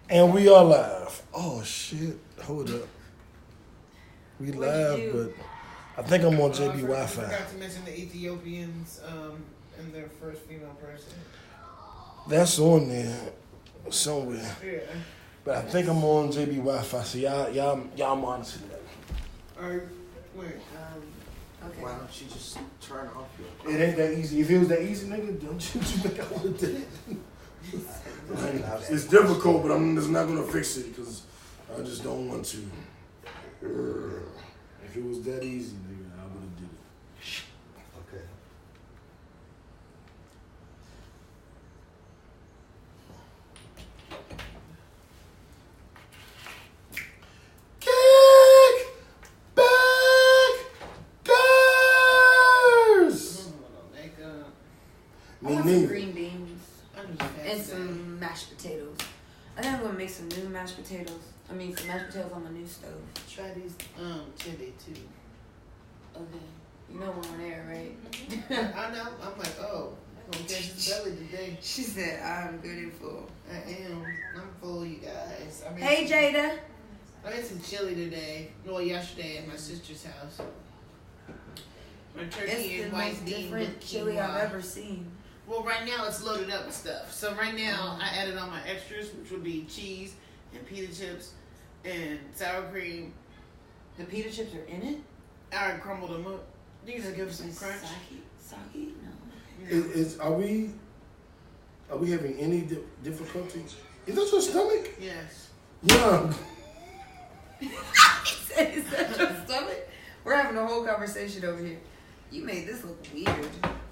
And we are live. Oh shit! Hold up. We What'd live, you but I think I'm on JB I Wi-Fi. forgot to mention the Ethiopians and their first female president. That's on there somewhere. Yeah. But I think I'm on JB Wi-Fi, so y'all monitor that. Alright, wait. Okay. Why don't you just turn off your? It ain't that easy. If it was that easy, nigga, don't you think I would have did it? It's difficult, but I'm just not gonna fix it because I just don't want to. If it was that easy, nigga, I would have did it. Okay. Kickbackers. I want some neither. green beans and some mashed potatoes. I think I'm gonna make some new mashed potatoes. Some mashed potatoes on my new stove. Try these chili too. Okay. You know we're on air, right? I know. I'm like, oh, I'm gonna catch his belly today. She said, I'm good and full. I am. I'm full, you guys. Hey, Jada. I made some chili today. Well, yesterday at my sister's house. My turkey It's and the white most bean different with chili quinoa. I've ever seen. Well, right now it's loaded up with stuff. So right now I added all my extras, which would be cheese and pita chips and sour cream. The pita chips are in it? I crumbled them up. These will give some crunch. Sake? No. Are we having any difficulties? Is that your stomach? Yes. Yeah. He said, is that your stomach? We're having a whole conversation over here. You made this look weird.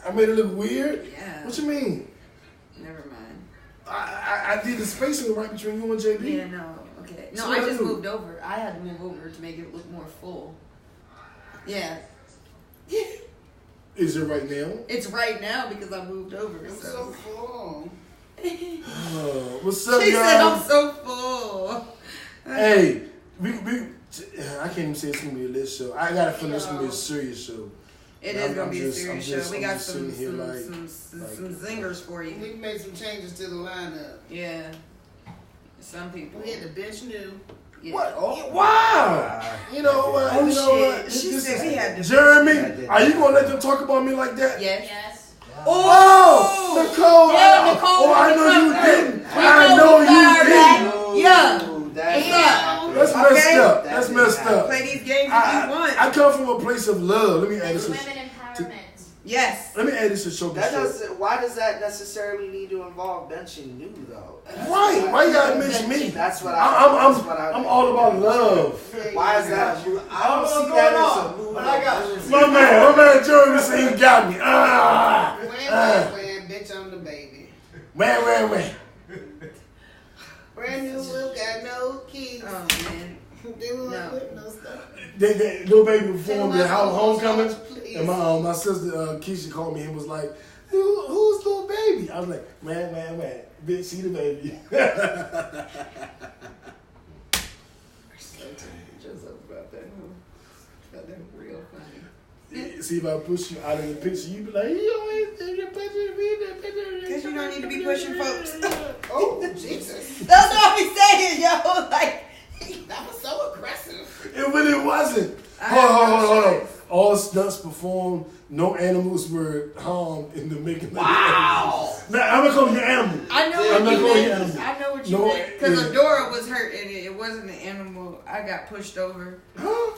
I made it look weird? Yeah. What you mean? Never mind. I did the spacing right between you and JB. Yeah, no. Okay. No, So I what just do? moved over. I had to move over to make it look more full. Yeah. Is it right now? It's right now because I moved over. I'm so So. full. What's up, She y'all? said I'm so full. Hey, I can't even say it's gonna be a lit show. I gotta feel it's gonna be a serious show. It is I'm gonna be a just- serious I'm show. just- We I'm got just some sitting here like zingers for We you. made some changes to the lineup. Yeah. Some people. We had the bench new. Yeah. What? Oh. Wow! You know what? Oh, you know shit. what? She This said is- we had to. Jeremy, are you gonna let them talk about me like that? Yes. Oh, Nicole! Yeah, Nicole. Oh, I know you didn't. I Nicole know got her you back. didn't. Yeah. That's That's messed Okay. up. That's messed up. Play these games if you want. I come from a place of love. Let me add this. Women empowerment. Yes. Let me add this to show. That doesn't. Why does that necessarily need to involve benching you though? Right? Why you gotta mention me? That's what I'm all about love. Why is that? I don't see that as a move. But I got you. My man Jeremy said he got me. When, bitch, I'm the baby. Man. Brand new look, got no keys. Oh man. They were No. like, with no stuff. They little baby performed Tell at my homecoming, please. and my sister Keisha called me and was like, "Who's little baby?" I was like, "Man, bitch, see the baby." Just about that. About that real funny. See, if I push you out of the picture, you be like, "You always take your picture of me, that picture." Because you don't need to be pushing folks. Oh, Jesus. That's what I'm saying, yo. Like, That was so aggressive. It really wasn't. I Hold have no on. choice. All stunts performed. No animals were harmed in the making. Wow. Now I'm not calling you animal. I know I'm what not you calling you meant. animal. I know what you No, meant. Because yeah. Adora was hurt and it wasn't an animal. I got pushed over. Huh?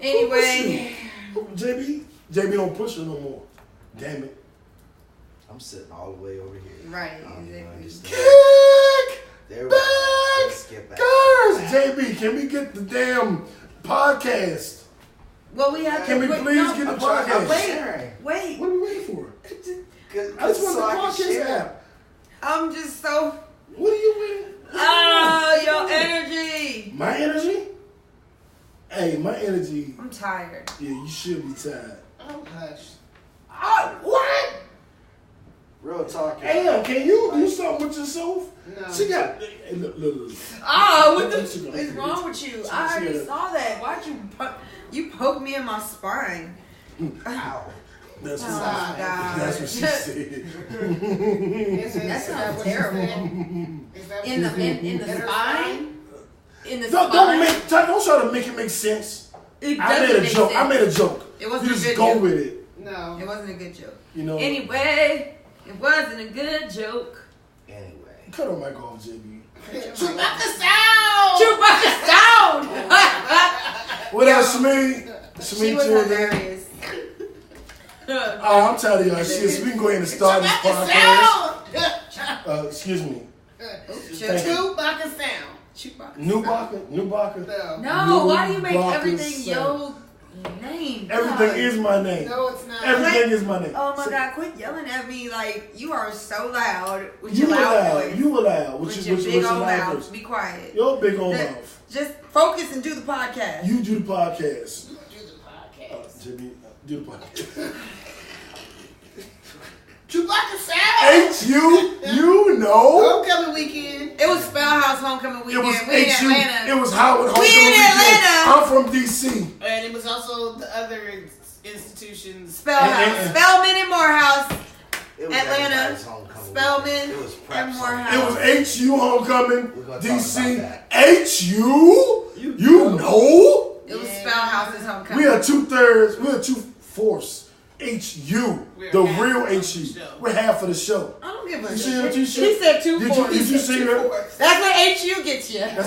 Anyway. JB don't push her no more. Damn it. I'm sitting all the way over here. Right. I don't even Exactly. understand. There we Back! go. Let's get back. Girls, JB, can we get the damn podcast? Well, we have Can we wait, please no, get the I'm trying- I'm podcast? sharing. Wait. What are we waiting for? Cause I just want so the I can podcast share. app. I'm just so. What are you waiting? Oh, your energy. My energy? Hey, my energy. I'm tired. Yeah, you should be tired. Oh, hush. What? Real talk. Damn, can you do something with yourself? No. She got. Hey, look. Oh, what the She got- is wrong with you? She I already got- saw that. Why'd you poke me in my spine? Ow. That's Oh what my God. That's what she said. That sounds terrible. In the spine? In the Don't try to make it make sense. It I made a joke. I made a joke. It wasn't you a just good go joke. with it. No. It wasn't a good joke. You know. Anyway, it wasn't a good joke. Anyway. Cut her mic off, JB. Chewbacca sound! Chewbacca sound! What else, Shmi? She was hilarious. Oh, I'm tired of y'all shit. So we can go ahead and start this podcast. Excuse me. Chewbacca sound. Nubaka? No, why do you make everything your name? Everything God. is my name. No, it's not. Everything is my name. Oh my God, quit yelling at me like you are so loud with your loud voice. You loud. With your big old mouth. Be quiet. Your big old mouth. Just focus and do the podcast. You do the podcast. Do the podcast. Jimmy, do the podcast. Chewbacca sound! Ain't you know? Homecoming weekend. It was Spellhouse Homecoming Weekend. It was We in H.U. Atlanta. It was Howard We Homecoming in Weekend. Atlanta. I'm from D.C. And it was also the other institutions. Spellhouse. Spellman and Morehouse. It was Atlanta. everybody's homecoming Spellman weekend. It was prep and summer. Morehouse. It was H.U. Homecoming, We're gonna talk D.C. about that. H.U. You know? It was Spellhouse's Homecoming. We are 2/3. We are 2/4. H.U. We're The half real of the H.U. show. We're half of the show. I don't give a You see shit. what you He said? said 2 Did you see her? That's what HU gets you. No. Don't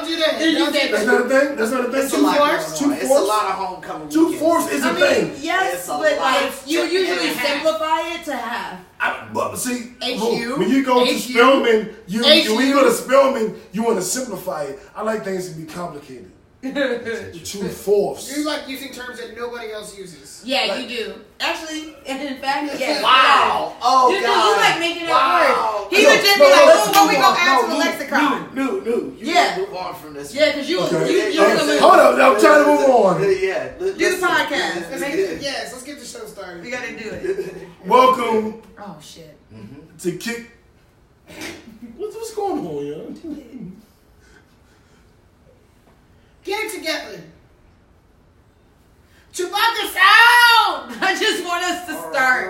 do that. Did you Don't say do That's that. not a thing? That's not a thing? It's a lot going on. 2/4? It's a lot of homecoming 2/4 is a I thing. mean, yes, It's a but lot. like you usually It's a half. simplify it to half. But see, H.U. when you go to H.U. Spelman, when you H.U. go to Spelman, you want to simplify it. I like things to be complicated. 2/4. You like using terms that nobody else uses. Yeah, you do. Actually, and in fact, yeah. Wow. Oh, You, God. you like making it Wow. word. He would just be like, oh, what we gonna add to the lexicon? No. You Yeah. move on from this. Yeah, because you Okay. you're gonna Hold up, I'm trying to move on. Yeah. Do the podcast. Let's get the show started. We gotta do it. Welcome Oh shit. to Kick. What's going on, yo? Get it together. Chewbacca sound! I just want us to start.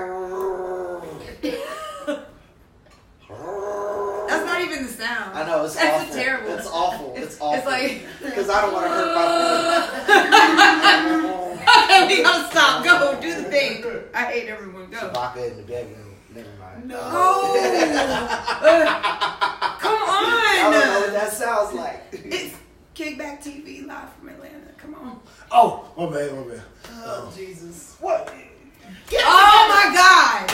That's not even the sound. I know, it's That's awful. terrible. It's awful. It's awful. It's like Because I don't want to hurt my boy. okay, we gonna stop. Go do the thing. I hate everyone. Go. Chewbacca in the bedroom. Never mind. No. Oh, come I don't know what on. that sounds like. It's Kickback TV live from Atlanta. Come on. Oh, my bad. Oh, Jesus. What? Oh my God.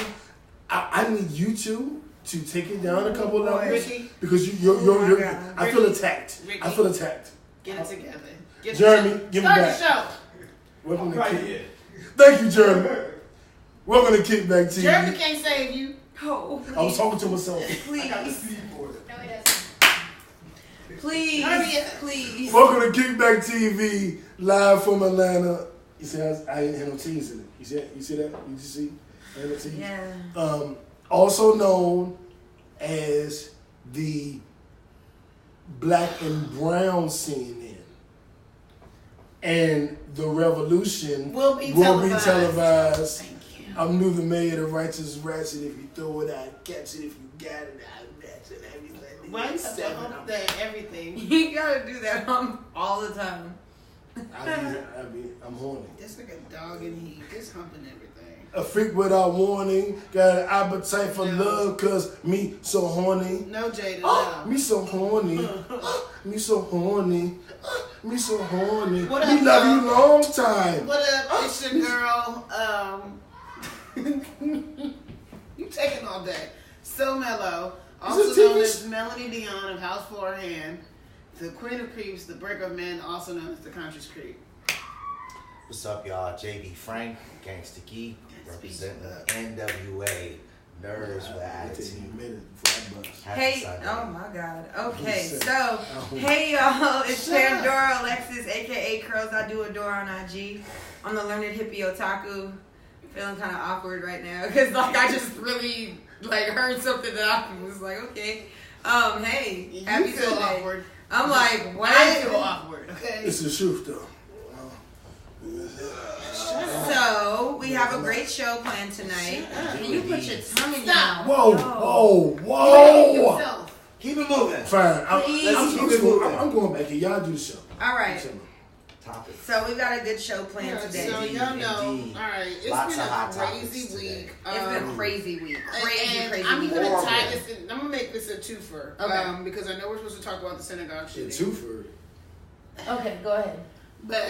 I need you two to take it down a couple levels Ricky. because you're God. I feel attacked. Ricky. I feel attacked. Get it together. Get Jeremy, the show. give me Start back. the show. Welcome to Kick. Thank you, Jeremy. Welcome to Kickback TV. Jeremy can't save you. Oh, I was talking to myself. please, Hurry please, up. please. Welcome to Kickback TV, live from Atlanta. You see, I ain't had no T's in it. You see that? You just see? I had no T's. Yeah. Also known as the Black and Brown CNN. And the revolution Will be televised. Thank you. I'm new the mayor, the righteous ratchet. If you throw it, I catch it. If you got it, I match it. Everything. Why you have to hump that everything? You gotta do that all the time. I'm horny. Just like a dog in heat. Just humping everything. A freak without warning, got an appetite for love, cause me so horny. No, Jada, Oh, no. me so horny. Me so horny. Me so horny. What We up, love y'all? you long time. What up? It's your girl. You taking all day. So Mellow, also Is it known TV? as Melanie Dion of House 4 Hand, the Queen of Creeps, the Breaker of Men, also known as the Conscious Creep. What's up, y'all? JB Frank, Gangsta Geek, representing NWA. Nerds with attitude. Hey, oh my God. Okay, so, hey y'all, it's Pandora Alexis, aka Curls I Do Adore on IG. I'm the learned hippie otaku. Feeling kind of awkward right now because like I just really like heard something that I was like, okay. Hey, happy You feel Sunday. awkward. I'm like, what? I feel awkward, okay? It's the truth, though. Shut So we have a great show planned tonight. Can you put your tongue in your mouth? Whoa. Keep it moving. Fine. I'm going back here. Y'all do the show. All right. Topic. So we got a good show planned today. So y'all know, all right, it's Lots been of hot a crazy week. It's been a crazy week. Crazy I'm week. gonna tie this in. I'm gonna make this a twofer. Okay. Because I know we're supposed to talk about the synagogue shooting. Twofer. Okay, go ahead. But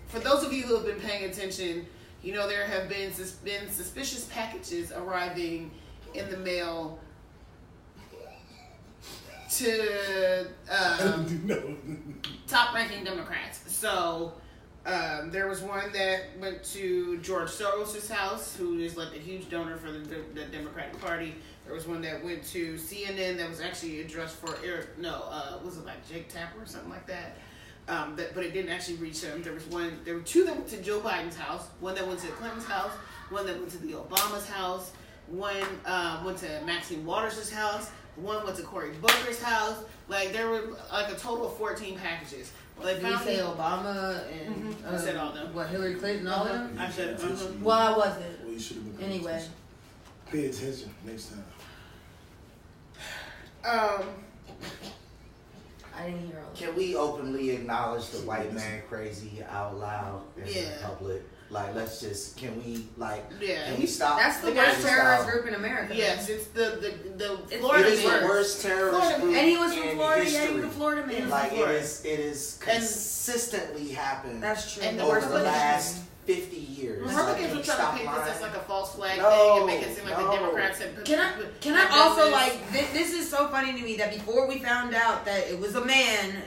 for those of you who have been paying attention, you know there have been suspicious packages arriving in the mail to top-ranking Democrats. So there was one that went to George Soros' house, who is like a huge donor for the Democratic Party. There was one that went to CNN that was actually addressed for was it like Jake Tapper or something like that? But it didn't actually reach him. There were two that went to Joe Biden's house, one that went to Clinton's house, one that went to the Obama's house, one went to Maxine Waters' house, one went to Cory Booker's house. Like there were like a total of 14 packages. Well, Did you say Obama and I said all them. What, Hillary Clinton, all them? I said Why was it? Well, you should have been Anyway. Pay attention next time. I didn't hear all that. Can we openly acknowledge the white man crazy out loud in public? Like, let's just, can we stop? That's the worst terrorist group in America. Yes, it's the Florida. It is the worst terrorist group. And he was from in Florida. history. Yeah, he was a Florida man. Like it is consistently happened. That's true. And over the last 50 years. Republicans were trying to paint this as like a false flag thing and make it seem like the Democrats had put. Can I also this is so funny to me that before we found out that it was a man,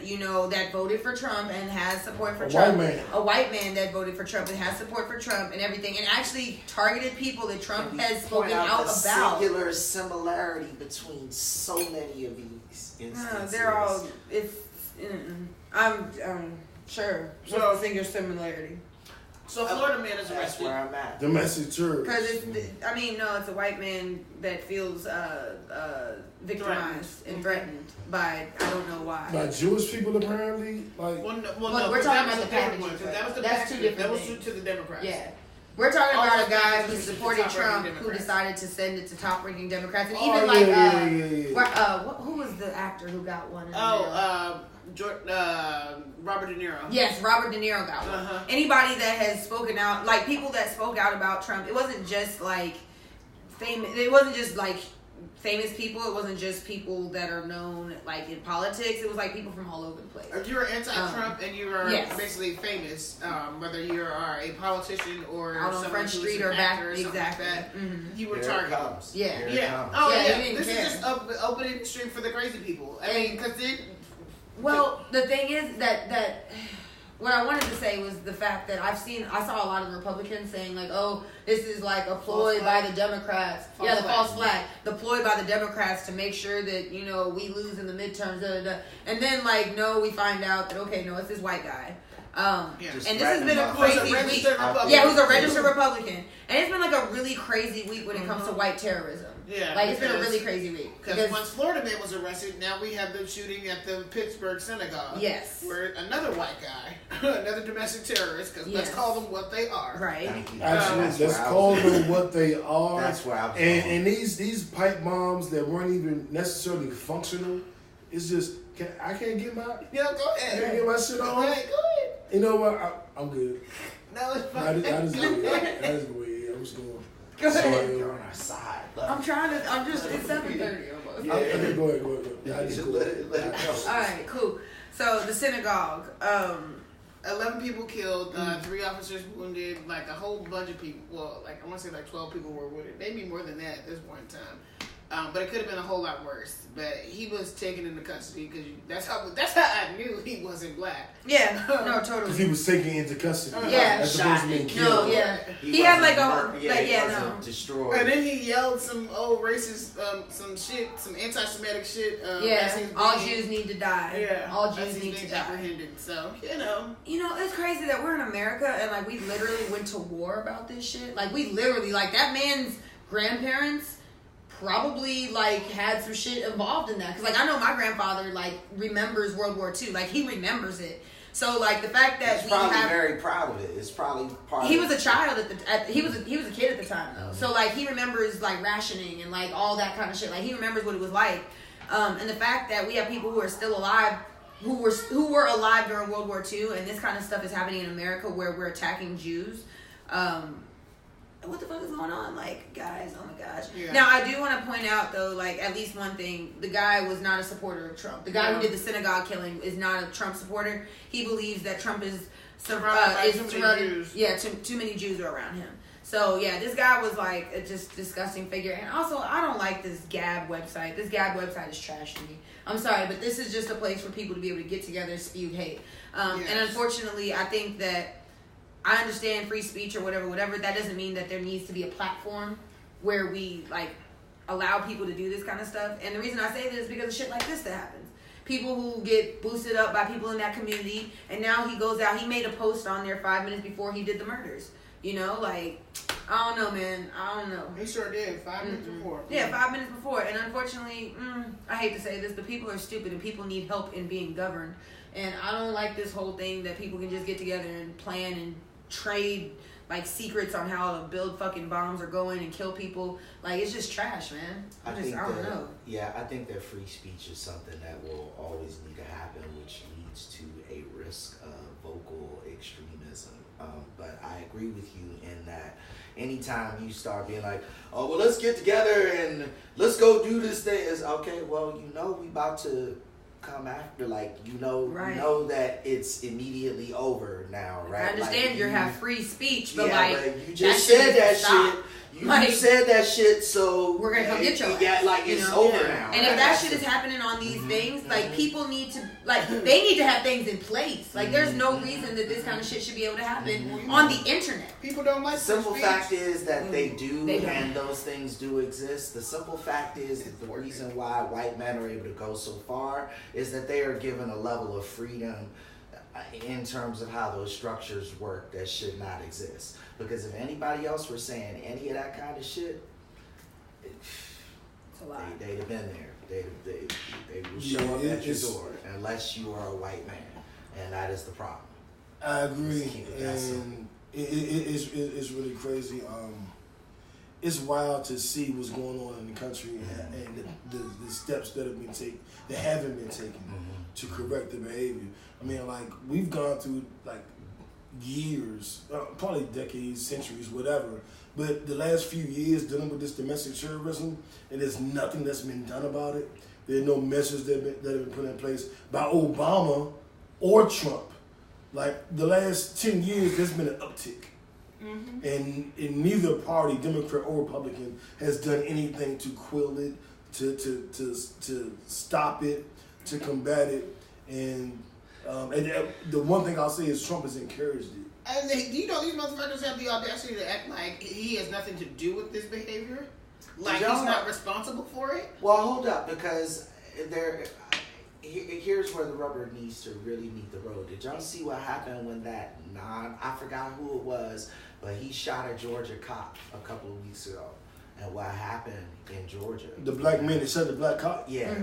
that voted for Trump and has support for Trump. A white man that voted for Trump and has support for Trump and everything, and actually targeted people that Trump has spoken out the about. Singular similarity between so many of these instances. They're all. I'm sure. What's the singular similarity? So Florida man is That's arrested. where I'm at. Domestic terror. Because it's a white man that feels victimized and threatened by I don't know why. By Jewish people apparently. Like. Well, we're talking about the package. packages. That was the That's package. two different That was things. to the Democrats. Yeah. We're talking about a guy who those supported packages Trump, to top-ranking who Democrats. decided to send it to top-ranking Democrats, and who was the actor who got one? Robert De Niro. Yes, Robert De Niro got one. Uh-huh. Anybody that has spoken out, like people that spoke out about Trump, it wasn't just like famous. It wasn't just like famous people. It wasn't just people that are known like in politics. It was like people from all over the place. If you're anti-Trump and you are yes. basically famous, whether you are a politician or out on Front Street or back, or exactly. like that, Mm-hmm. you were Here targeted. it comes. Yeah. Here it Yeah. comes. Oh Yeah, yeah. you didn't This care. is just opening the street for the crazy people. I mean, because then. Well, the thing is that what I wanted to say was the fact that I saw a lot of Republicans saying like, oh, this is like a ploy by the Democrats. False flag. The ploy by the Democrats to make sure that, we lose in the midterms. And then no, we find out that, okay, no, it's this white guy. And this has been a crazy week. Yeah, who's a registered Republican. And it's been like a really crazy week when it comes to white terrorism. Yeah. Like, it's been a really crazy week. Because once Florida man was arrested, now we have the shooting at the Pittsburgh synagogue. Yes. Where another white guy, another domestic terrorist, because let's call them what they are. Right. Absolutely. Let's call them what they are. That's where I was and these pipe bombs that weren't even necessarily functional, it's just, I can't get my... Yeah, go ahead. I can't get my shit on. Go ahead. You know what? I'm good. No, it's fine. I just go. I just go. Yeah, I'm just going. Go ahead. You're on our side. I'm just, it's 7:30 almost. Yeah. Okay, go ahead. Yeah, I just go. Let it go. Alright, cool. So, the synagogue, 11 people killed, 3 officers wounded, like a whole bunch of people. Well, like I want to say like 12 people were wounded. Maybe more than that at this one time. But it could have been a whole lot worse. But he was taken into custody because that's how I knew he wasn't black. yeah, no, totally. Because he was taken into custody. Yeah. That's supposed to mean No, killed. yeah. He had like a, wasn't destroyed. And then he yelled some old racist, some shit, some anti-Semitic shit. All Jews need to die. Yeah, all Jews need to die. Apprehended. So it's crazy that we're in America and like we literally went to war about this shit. Like we literally, like that man's grandparents probably like had some shit involved in that. Cause like I know my grandfather like remembers World War II. Like he remembers it. So like the fact that he's probably very proud of it. It's probably part. He was a child he was a kid at the time though. So like he remembers like rationing and like all that kind of shit. Like he remembers what it was like. And the fact that we have people who are still alive, who were alive during World War II, and this kind of stuff is happening in America where we're attacking Jews. What the fuck is going on? Like, guys, oh my gosh. Yeah. Now, I do want to point out, though, like, at least one thing. The guy was not a supporter of Trump. The guy who did the synagogue killing is not a Trump supporter. He believes that Trump is surrounded. Yeah, too many Jews are around him. So, yeah, this guy was, like, a just disgusting figure. And also, I don't like this Gab website. This Gab website is trash to me. I'm sorry, but this is just a place for people to be able to get together and spew hate. And unfortunately, I think that I understand free speech or whatever. That doesn't mean that there needs to be a platform where we, like, allow people to do this kind of stuff. And the reason I say this is because of shit like this that happens. People who get boosted up by people in that community, and now he goes out. He made a post on there 5 minutes before he did the murders. You know, like, I don't know, man. I don't know. He sure did. 5 minutes before. Yeah, 5 minutes before. And unfortunately, I hate to say this, but people are stupid and people need help in being governed. And I don't like this whole thing that people can just get together and plan and trade like secrets on how to build fucking bombs or go in and kill people. Like, it's just trash, man. I don't know. Yeah, I think that free speech is something that will always need to happen, which leads to a risk of vocal extremism. But I agree with you in that anytime you start being like, oh, well, let's get together and let's go do this thing, is okay, well, you know, we about to come after, like, you know that it's immediately over now, right? I understand like, you have free speech, but like you just said that shit. You said that shit, so we're gonna come get your ass. Yeah, like it's over now. And if that shit is happening on these things, like people need to, like they need to have things in place. Like there's no reason that this kind of shit should be able to happen on the internet. People don't like. The simple fact is that they do, and those things do exist. The simple fact is that the reason why white men are able to go so far is that they are given a level of freedom in terms of how those structures work that should not exist. Because if anybody else were saying any of that kind of shit, they'd have been there. They will show up at your door unless you are a white man, and that is the problem. I agree, and it's really crazy. It's wild to see what's going on in the country and the steps that haven't been taken to correct the behavior. I mean, like, we've gone through, like, years, probably decades, centuries, whatever, but the last few years dealing with this domestic terrorism, and there's nothing that's been done about it. There's no measures that have been put in place by Obama or Trump. Like, the last 10 years, there's been an uptick. And neither party, Democrat or Republican, has done anything to quell it, to stop it, to combat it. And the one thing I'll say is Trump has encouraged it. And these motherfuckers have the audacity to act like he has nothing to do with this behavior? Like he's not responsible for it? Well, hold up, because here's where the rubber needs to really meet the road. Did y'all see what happened when I forgot who it was, but he shot a Georgia cop a couple of weeks ago? And what happened in Georgia? The black men that shot the black cop? Yeah,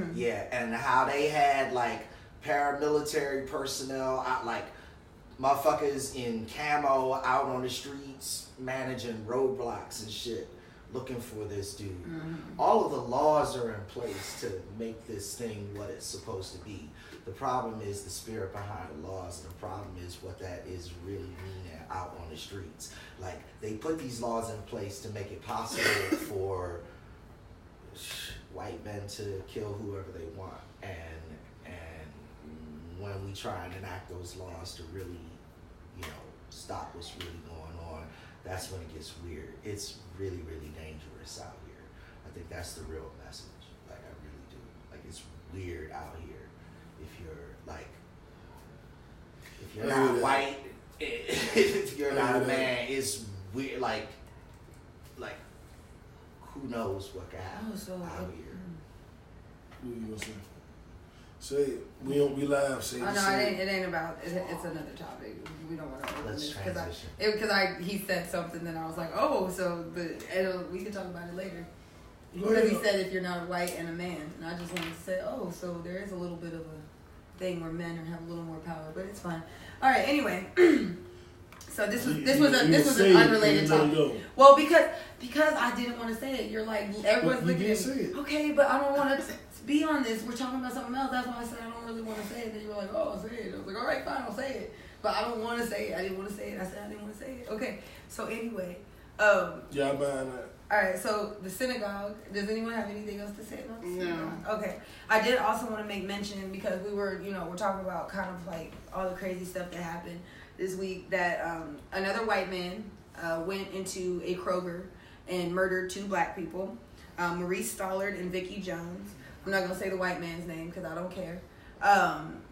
and how they had, like, paramilitary personnel out, like, motherfuckers in camo out on the streets managing roadblocks and shit, looking for this dude. All of the laws are in place to make this thing what it's supposed to be. The problem is the spirit behind the laws, and the problem is what that is really meaning out on the streets. Like, they put these laws in place to make it possible for white men to kill whoever they want, and when we try and enact those laws to really, stop what's really going on, that's when it gets weird. It's really, really dangerous out here. I think that's the real message. Like, I really do. Like, it's weird out here. If you're not white, if you're not a man, it's weird. Like, who knows what can happen out here. What you gonna say? Say it. We live. Say it. Oh no, it ain't about. It's another topic. We don't want to open this because he said something, then I was like, but we can talk about it later. Because he said if you're not white and a man, and I just wanted to say, so there is a little bit of a thing where men have a little more power, but it's fine. All right. Anyway, so this was an unrelated topic. Well, because I didn't want to say it. You're like everyone's looking at me. Okay, but I don't want to be on this. We're talking about something else. That's why I said I don't really want to say it. Then you were like, oh, say it. I was like, all right, fine, I'll say it. But I don't want to say it. I didn't want to say it. I said I didn't want to say it. Okay. So anyway. Yeah, man. All right, so the synagogue. Does anyone have anything else to say about the synagogue? No. Okay. I did also want to make mention because we were, we're talking about kind of like all the crazy stuff that happened this week. That another white man went into a Kroger and murdered 2 black people, Maurice Stollard and Vicky Jones. I'm not gonna say the white man's name because I don't care.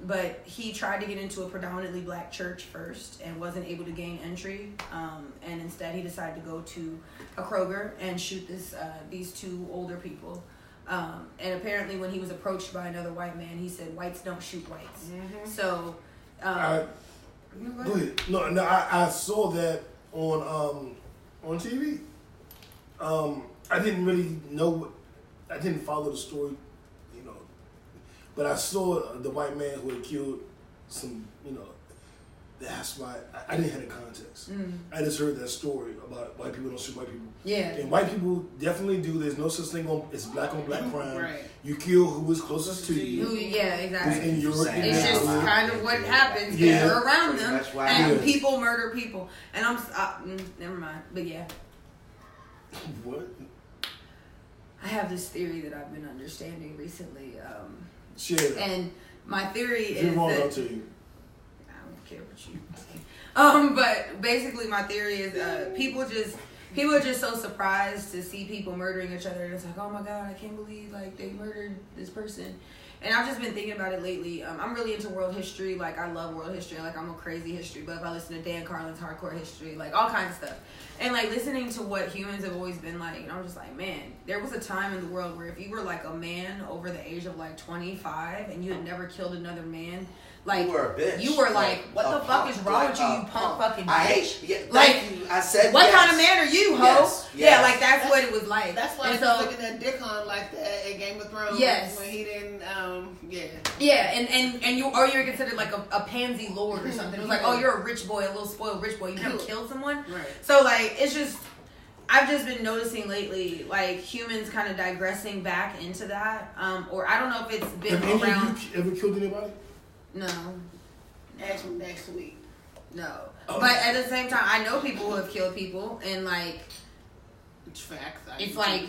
But he tried to get into a predominantly black church first and wasn't able to gain entry. And instead he decided to go to a Kroger and shoot these 2 older people. And apparently when he was approached by another white man, he said, whites don't shoot whites. Mm-hmm. So, go ahead. No, I saw that on TV. I didn't really know, I didn't follow the story. But I saw the white man who had killed some, that's why I didn't have the context. Mm. I just heard that story about white people don't shoot white people. Yeah. And white people definitely do. There's no such thing it's black on black crime. Right. You kill who is closest to you. Yeah, exactly. In your it's just kind of what happens. Yeah. You're around them, and people murder people. And never mind. But yeah. What? I have this theory that I've been understanding recently. Share. And my theory if is you're wrong, that I'll tell you. I don't care what you. But basically, my theory is people are just so surprised to see people murdering each other. And it's like, oh my god, I can't believe like they murdered this person. And I've just been thinking about it lately. I'm really into world history. Like, I love world history. Like, I'm a crazy history buff. I listen to Dan Carlin's Hardcore History. Like, all kinds of stuff. And, like, listening to what humans have always been like. And I'm just like, man, there was a time in the world where if you were, like, a man over the age of, like, 25 and you had never killed another man, like, you were a bitch. You were like, what the fuck is wrong with you, you punk fucking bitch? I hate you. Like, I said what kind of man are you, ho? Yes. Yeah, like, that's what it was like. That's why I was looking at Dick on like that in Game of Thrones. Yes. When he didn't, Yeah, and you're considered like a pansy lord or something. It was like, oh, you're a rich boy, a little spoiled rich boy. You never killed someone. Right. So like, it's just, I've just been noticing lately, like humans kind of digressing back into that. Or I don't know if it's been around. Have you ever killed anybody? No. Ask me next week. No. Oh. But at the same time, I know people who have killed people, and like, it's facts. It's like.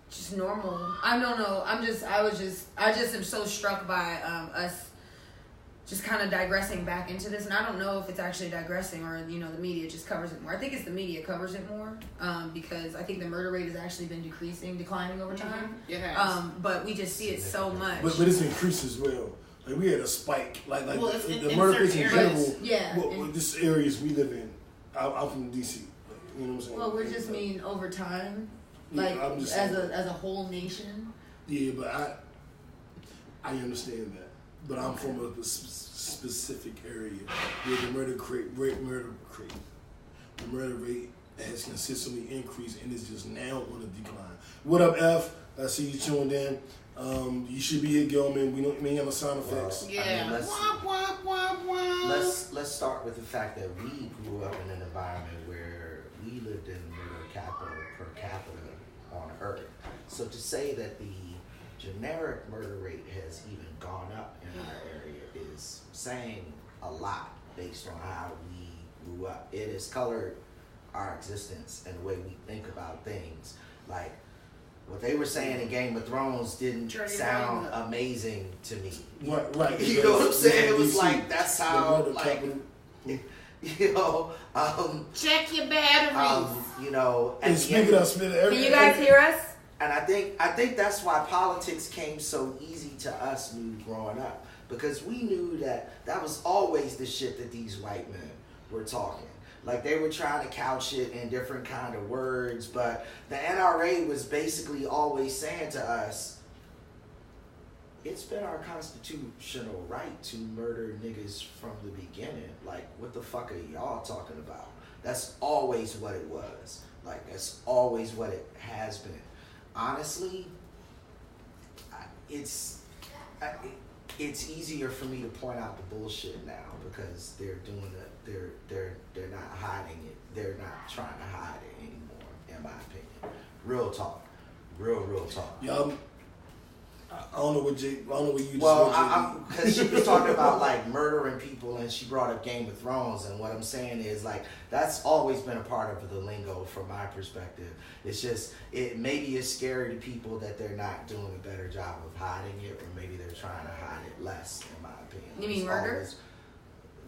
Just normal. I don't know. I just am so struck by us just kind of digressing back into this, and I don't know if it's actually digressing or the media just covers it more. I think it's the media covers it more because I think the murder rate has actually been declining over time. It has. But we just see it so much. But it's increased as well. Like we had a spike, like well, the murder rates in general. Yeah. Well, this areas we live in, I'm from DC. You know what I'm saying? Well, we're just mean over time. Like, yeah, as a whole nation? Yeah, but I understand that. But I'm from a specific area where the murder rate has consistently increased and is just now on a decline. What up, F? I see you tuned in. You should be here, Gilman. We ain't have no sound effects. Yeah. Let's start with the fact that we grew up in an environment where we lived in murder capital per capita on Earth. So to say that the generic murder rate has even gone up in our area is saying a lot based on how we grew up. It has colored our existence and the way we think about things. Like what they were saying in Game of Thrones didn't sound amazing to me. Right. You know what I'm saying? It was like that's how like check your batteries. And speaking of can you guys hear us? And I think that's why politics came so easy to us growing up, because we knew that was always the shit that these white men were talking. Like they were trying to couch it in different kind of words, but the NRA was basically always saying to us, it's been our constitutional right to murder niggas from the beginning. Like, what the fuck are y'all talking about? That's always what it was. Like, that's always what it has been. Honestly, it's easier for me to point out the bullshit now because they're doing it. They're not hiding it. They're not trying to hide it anymore, in my opinion. Real talk, real talk. Yeah, I don't know what you just. Well, because she was talking about like murdering people, and she brought up Game of Thrones, and what I'm saying is like that's always been a part of the lingo from my perspective. It's just maybe it's scary to people that they're not doing a better job of hiding it, or maybe they're trying to hide it less. In my opinion, you mean murder?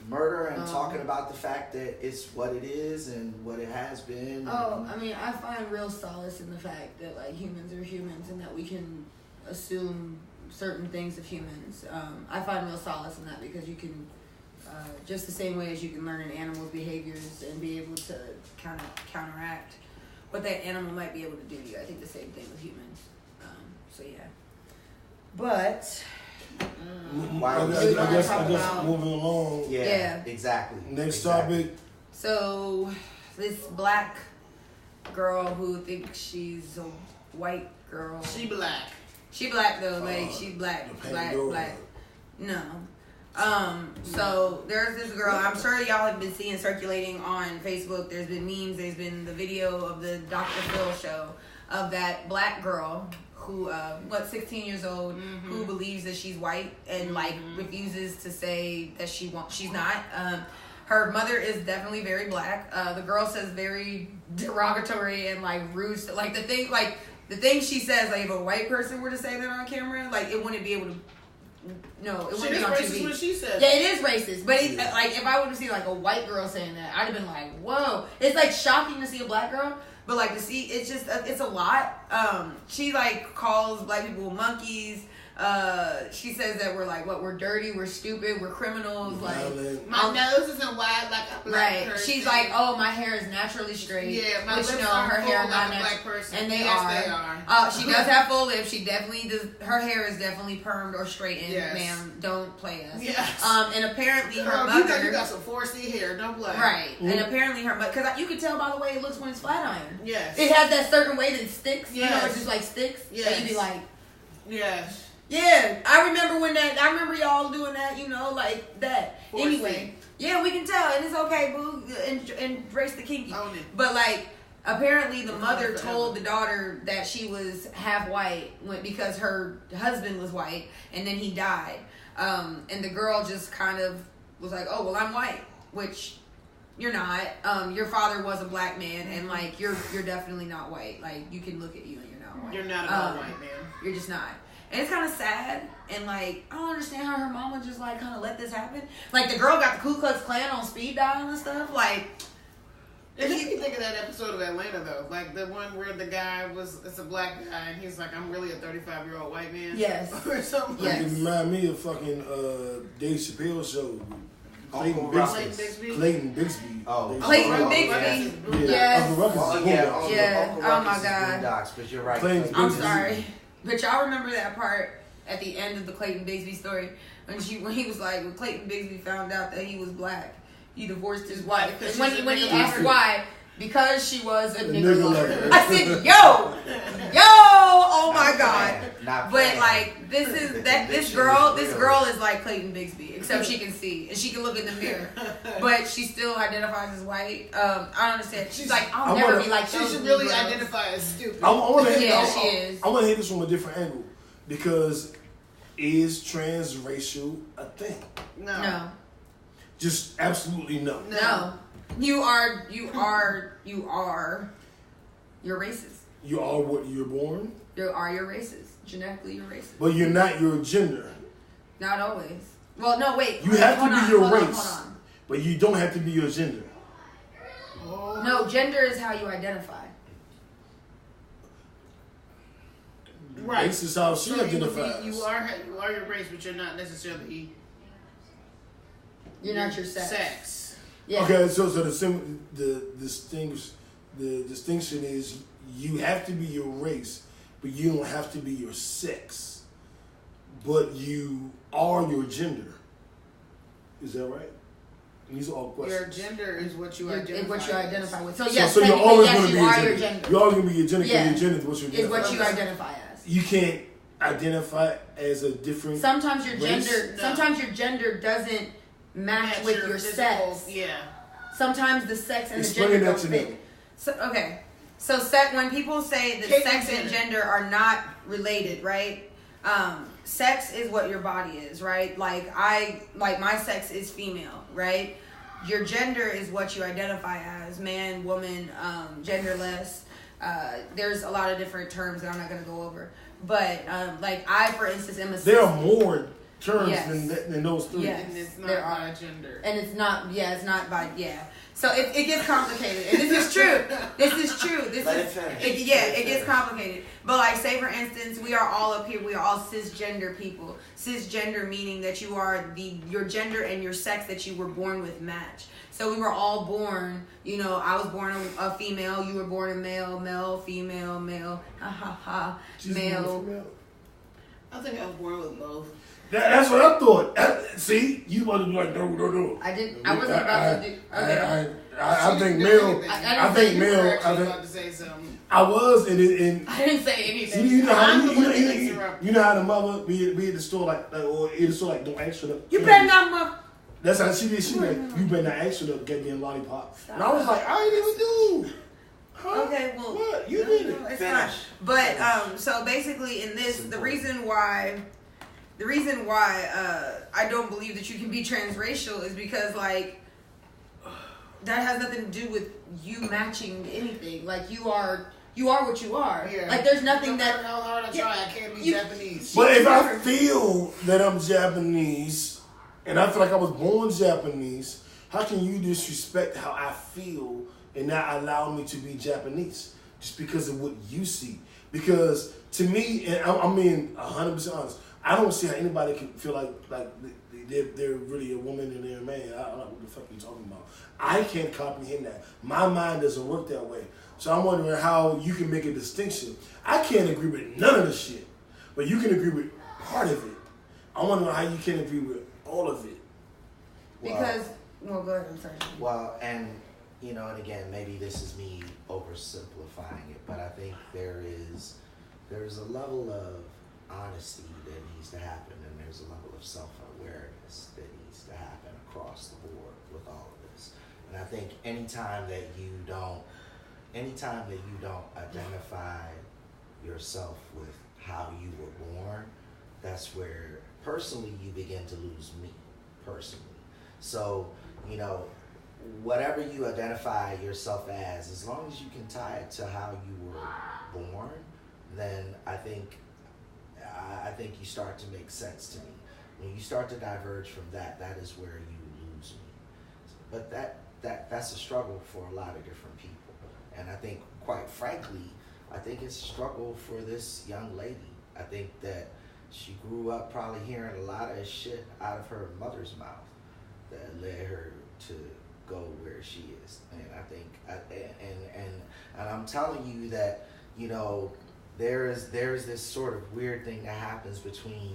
Murder and talking about the fact that it's what it is and what it has been. Oh, I mean, I find real solace in the fact that like humans are humans and that we can assume certain things of humans. I find real solace in that because you can, just the same way as you can learn an animal's behaviors and be able to kind of counteract what that animal might be able to do to you. I think the same thing with humans. So yeah. But I guess moving along. Yeah, exactly. Next topic. So this black girl who thinks she's a white girl. She black. She black though, like she's black. No. So there's this girl, I'm sure y'all have been seeing circulating on Facebook. There's been memes, there's been the video of the Dr. Phil show of that black girl who 16 years old, who believes that she's white and like refuses to say that she's not. Her mother is definitely very black. The girl says very derogatory and like rude, like the thing she says, like if a white person were to say that on camera, like it wouldn't be able to. No, it wouldn't be on TV. What she said. Yeah, it is racist. But it, like if I would have seen like a white girl saying that, I'd have been like, whoa. It's like shocking to see a black girl, but like to see it's just it's a lot. She like calls black people monkeys. She says that we're dirty, we're stupid, we're criminals. Like my nose isn't wide like a black person. She's like, oh, my hair is naturally straight. Yeah, my which lips her hair is not like a black person. And they yes, are. She does have full lips. She definitely does. Her hair is definitely permed or straightened. Yes. Ma'am, don't play us. Yes. And apparently her mother. You got some 4C hair. Don't play. Right. And apparently her mother, because you can tell by the way it looks when it's flat iron. Yes. It has that certain way that it sticks. Yes. You know, it's just like sticks. Yes. And you'd be like. Yes. Yeah, I remember y'all doing that, you know, like that. Anyway, yeah, we can tell, and it's okay, boo, embrace the kinky. But like, apparently the mother told the daughter that she was half white because her husband was white, and then he died. And the girl just kind of was like, oh, well, I'm white, which you're not. Your father was a black man, and like, you're definitely not white. Like, you can look at you and you're not white. You're not a white man. You're just not. And it's kind of sad, and like I don't understand how her mama just like kind of let this happen. Like the girl got the Ku Klux Klan on speed dial and stuff. Like, it makes me think of that episode of Atlanta though, like the one where the guy it's a black guy and he's like, I'm really a 35-year-old white man. Yes. Or something. Yes. It remind me of fucking Dave Chappelle show. Clayton Bixby. Oh, Clayton Bixby. Yes. Oh my God. But you're right. I'm sorry. But y'all remember that part at the end of the Clayton Bigsby story when he was like, when Clayton Bigsby found out that he was black, he divorced his wife. And when he asked why, because she was a nigga. I said, yo, oh my God. But like this girl is like Clayton Bigsby, except she can see and she can look in the mirror, but she still identifies as white. I don't understand. She's like, I'll never be like those. She should really identify as stupid. I want to hit this from a different angle because is transracial a thing? No. Just absolutely no. No. You're racist. You are what you're born? You're racist. Genetically, you're racist. But you're not your gender. Not always. Well, no, wait. You have to be your race. But you don't have to be your gender. No, gender is how you identify. Right. Race is how she identifies. You are your race, but you're not necessarily... You're not your sex. Yeah. Okay, so the distinction is you have to be your race, but you don't have to be your sex. But you are your gender. Is that right? These are all questions. Your gender is what you identify. Is what you identify with. So yes, you're always going to be your gender. gender. You're always going to be your gender because your gender is what you identify. Is what you identify as. You can't identify as a different. Sometimes your race? gender. No. Sometimes your gender doesn't match with your sex. Yeah. Sometimes the sex and Explain the gender that don't to fit. me. So okay. So when people say that sex and gender are not related, right? Sex is what your body is, right? Like my sex is female, right? Your gender is what you identify as, man, woman, genderless. There's a lot of different terms that I'm not going to go over. But I, for instance, am a there are more terms yes. than those three. Yes, and it's not there by are. gender. And it's not, it's not by, So it gets complicated. And this is true. It gets complicated. But say for instance, we are all up here, we are all cisgender people. Cisgender meaning that you are your gender and your sex that you were born with match. So we were all born, I was born a female, you were born a male, male, female, male, male. I think I was born with both. That's what I thought. See, you want to be like, no. I wasn't about to do. Okay. I think male. I think male. About to say something. I was, and I didn't say anything. You know how the mother be at the store or in the store don't ask for the. You better not, mother. That's how she did. She like, you better not ask for the get me a lollipop. And I was like, I ain't even do. Huh? Okay, well, what you did it? It's fine. But so basically, in this, the reason why I don't believe that you can be transracial is because that has nothing to do with you matching anything. You are what you are. Yeah. There's nothing that. How hard I try, I can't be Japanese. But if I feel that I'm Japanese and I feel like I was born Japanese, how can you disrespect how I feel and not allow me to be Japanese just because of what you see? Because to me, and I'm being 100% honest, I don't see how anybody can feel like they're really a woman and they're a man. I don't know what the fuck you're talking about. I can't comprehend that. My mind doesn't work that way. So I'm wondering how you can make a distinction. I can't agree with none of the shit, but you can agree with part of it. I'm wondering how you can agree with all of it. Because, well, go ahead. I'm sorry. Well, and and again, maybe this is me oversimplifying it, but I think there's a level of honesty that needs to happen, and there's a level of self-awareness that needs to happen across the board with all of this. And I think anytime that you don't identify yourself with how you were born, that's where personally you begin to lose me personally. So, whatever you identify yourself as long as you can tie it to how you were born, then I think you start to make sense to me. When you start to diverge from that is where you lose me. But that's a struggle for a lot of different people. And I think, quite frankly, it's a struggle for this young lady. I think that she grew up probably hearing a lot of shit out of her mother's mouth that led her to go where she is. And I think, and I'm telling you that, there's this sort of weird thing that happens between,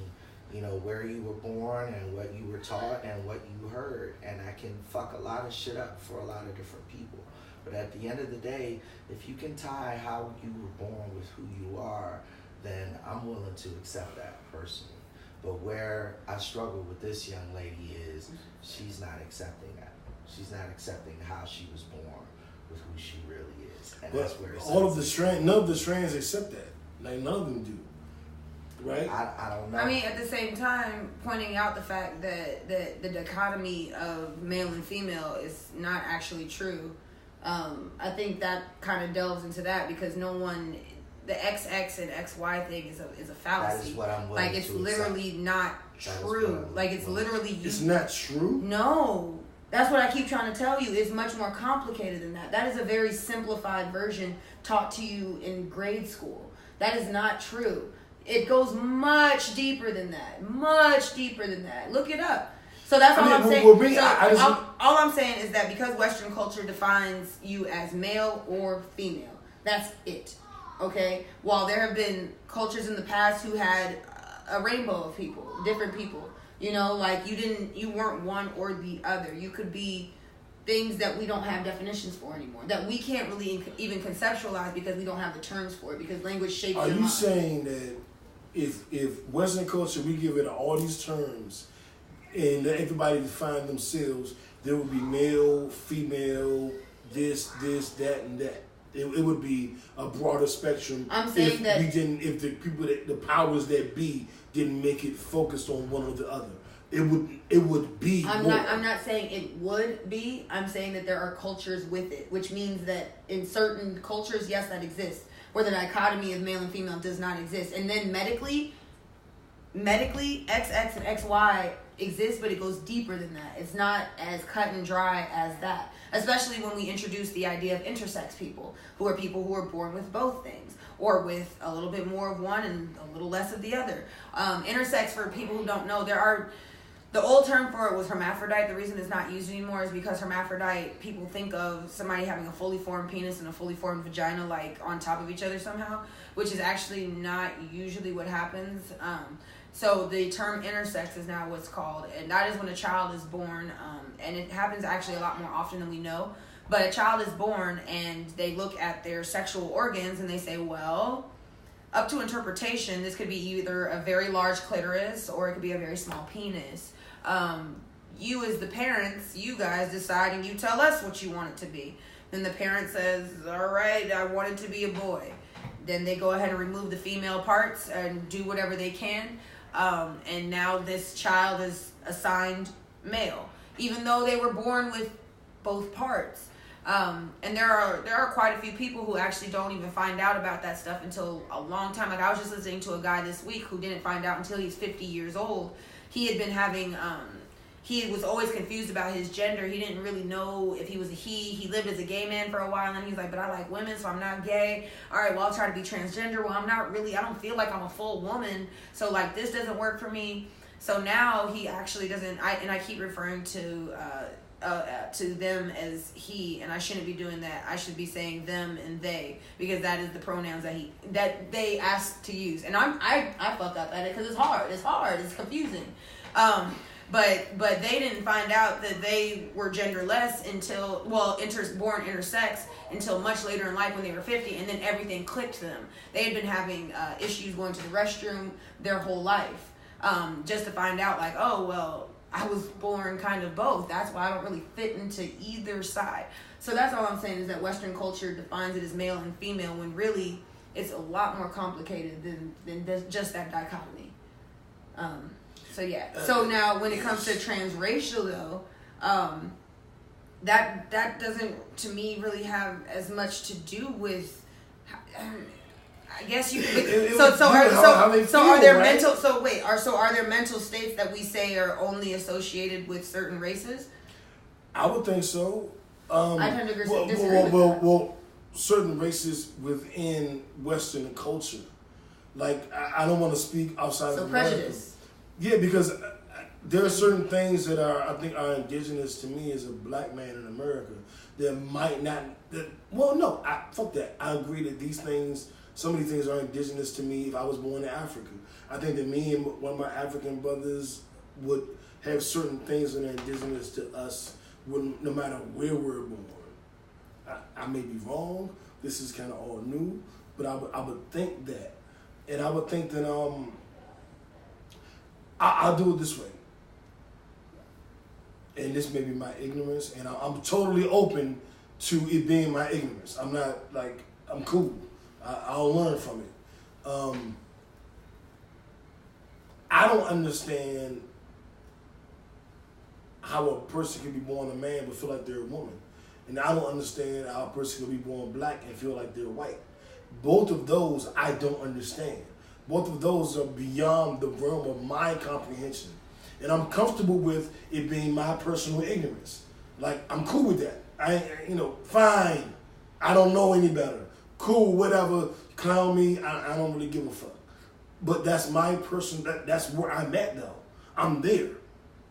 where you were born and what you were taught and what you heard. And I can fuck a lot of shit up for a lot of different people. But at the end of the day, if you can tie how you were born with who you are, then I'm willing to accept that personally. But where I struggle with this young lady is she's not accepting that. She's not accepting how she was born with who she really is. And that's where none of the strands accept that. None of them do. Right? I don't know. I mean, at the same time, pointing out the fact that the dichotomy of male and female is not actually true. I think that kind of delves into that because the XX and XY thing is a fallacy. That is what I'm willing it's to literally accept. Not true. It's literally you. It's not true? No. That's what I keep trying to tell you. It's much more complicated than that. That is a very simplified version taught to you in grade school. That is not true. It goes much deeper than that. Much deeper than that. Look it up. So that's all I'm saying. All I'm saying is that because Western culture defines you as male or female, that's it. Okay? While there have been cultures in the past who had a rainbow of people, different people. You weren't one or the other. You could be things that we don't have definitions for anymore, that we can't really even conceptualize because we don't have the terms for it, because language shapes your mind. Are you saying that if Western culture, we give it all these terms and let everybody define themselves, there would be male, female, this, that, and that. It would be a broader spectrum. I'm saying if the people the powers that be didn't make it focused on one or the other. It would be. I'm not saying it would be. I'm saying that there are cultures with it, which means that in certain cultures, yes, that exists, where the dichotomy of male and female does not exist. And then medically, XX and XY exists, but it goes deeper than that. It's not as cut and dry as that. Especially when we introduce the idea of intersex people, who are people who are born with both things, or with a little bit more of one and a little less of the other. Intersex, for people who don't know, the old term for it was hermaphrodite. The reason it's not used anymore is because hermaphrodite, people think of somebody having a fully formed penis and a fully formed vagina like on top of each other somehow, which is actually not usually what happens. So the term intersex is now what's called, and that is when a child is born, and it happens actually a lot more often than we know. But a child is born and they look at their sexual organs and they say, well, up to interpretation, this could be either a very large clitoris or it could be a very small penis. You as the parents, you guys decide and you tell us what you want it to be. Then the parent says, all right, I want it to be a boy. Then they go ahead and remove the female parts and do whatever they can. And now this child is assigned male, even though they were born with both parts. And there are quite a few people who actually don't even find out about that stuff until a long time. Like I was just listening to a guy this week who didn't find out until he's 50 years old. He had been having, he was always confused about his gender. He didn't really know if he was a he. He lived as a gay man for a while, and he's like, but I like women, so I'm not gay. All right, well, I'll try to be transgender. Well, I'm not really, I don't feel like I'm a full woman, so like this doesn't work for me. So now he actually doesn't, and I keep referring to them as he, and I shouldn't be doing that. I should be saying them and they, because that is the pronouns that they asked to use. And I fuck up at it because it's hard, it's confusing. But they didn't find out that they were genderless until, born intersex until much later in life when they were 50, and then everything clicked to them. They had been having issues going to the restroom their whole life, just to find out like, oh, well, I was born kind of both. That's why I don't really fit into either side. So that's all I'm saying is that Western culture defines it as male and female when really it's a lot more complicated than just that dichotomy. So yeah. So now when it comes to transracial though, that doesn't to me really have as much to do with. I guess you. Are there mental? Are there mental states that we say are only associated with certain races? I would think so. I tend to disagree with that. Well, certain races within Western culture, like I don't want to speak outside of America. Prejudice. Yeah, because there are certain things that I think are indigenous to me as a black man in America that might not. Fuck that. I agree that these things. Some of these things are indigenous to me if I was born in Africa. I think that me and one of my African brothers would have certain things that are indigenous to us no matter where we're born. I may be wrong. This is kind of all new. But I would think that. And I would think that I'll do it this way. And this may be my ignorance. And I'm totally open to it being my ignorance. I'm not like, I'm cool. I'll learn from it. I don't understand how a person can be born a man but feel like they're a woman. And I don't understand how a person can be born black and feel like they're white. Both of those I don't understand. Both of those are beyond the realm of my comprehension. And I'm comfortable with it being my personal ignorance. Like, I'm cool with that. Fine. I don't know any better. Cool, whatever, clown me, I don't really give a fuck. But that's my person, that's where I'm at though. I'm there.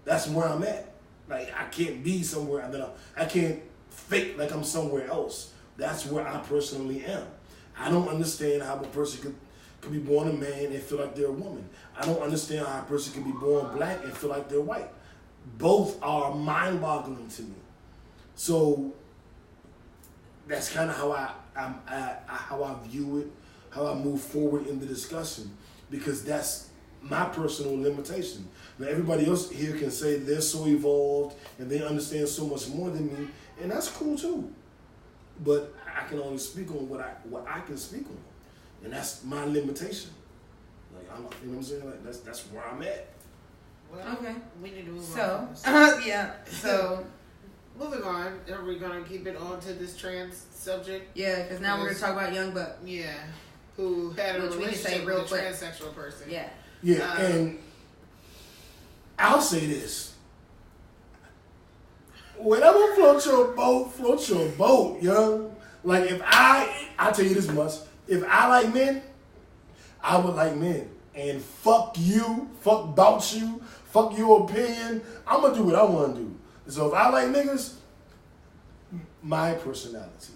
That's where I'm at. Like, I can't be somewhere, I can't fake like I'm somewhere else. That's where I personally am. I don't understand how a person could be born a man and feel like they're a woman. I don't understand how a person can be born black and feel like they're white. Both are mind-boggling to me. So, that's kind of how I view it, how I move forward in the discussion. because that's my personal limitation. Now everybody else here can say they're so evolved and they understand so much more than me, and that's cool too. But I can only speak on what I can speak on, and that's my limitation. Like you know what I'm saying? Like that's where I'm at. Well, okay. We need to move on. Yeah. So moving on. Are we gonna keep it on to this trans subject? Yeah, because now we're gonna talk about Young Buck. Yeah. Who had a relationship with a transsexual person. Yeah. Yeah, and I'll say this. Whenever float your boat, young. Like if I'll tell you this much. If I like men, I would like men. And fuck you, fuck about you, fuck your opinion. I'm gonna do what I wanna do. So if I like niggas, my personality.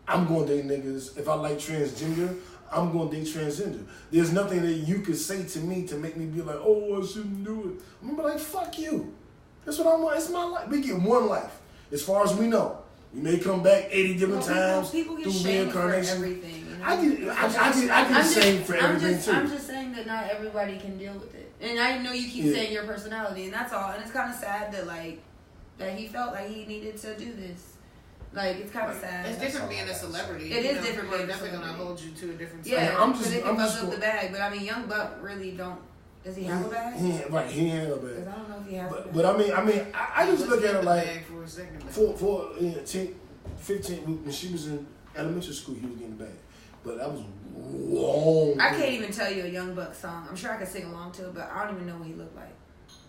I'm gonna date niggas. If I like transgender, I'm gonna date transgender. There's nothing that you could say to me to make me be like, oh, I shouldn't do it. I'm gonna be like, fuck you. That's what I want. It's my life. We get one life, as far as we know. You may come back 80 different times people get through shamed reincarnation. For everything. You know? I get shamed for everything too. I'm just saying that not everybody can deal with it. And I know you keep saying your personality, and that's all. And it's kind of sad that he felt like he needed to do this. Like, it's kind of sad. It's different being a celebrity. It is different. We're definitely going to hold you to a different standard. Yeah, I'm just up the bag. But I mean, Young Buck really don't. Does he have a bag? He ain't have a bag. Because I don't know if he has a bag. But I mean, I just look at it like for a second. For 15, when she was in elementary school, he was getting the bag. But that was long. I can't even tell you a Young Buck song. I'm sure I could sing along to it, but I don't even know what he looked like.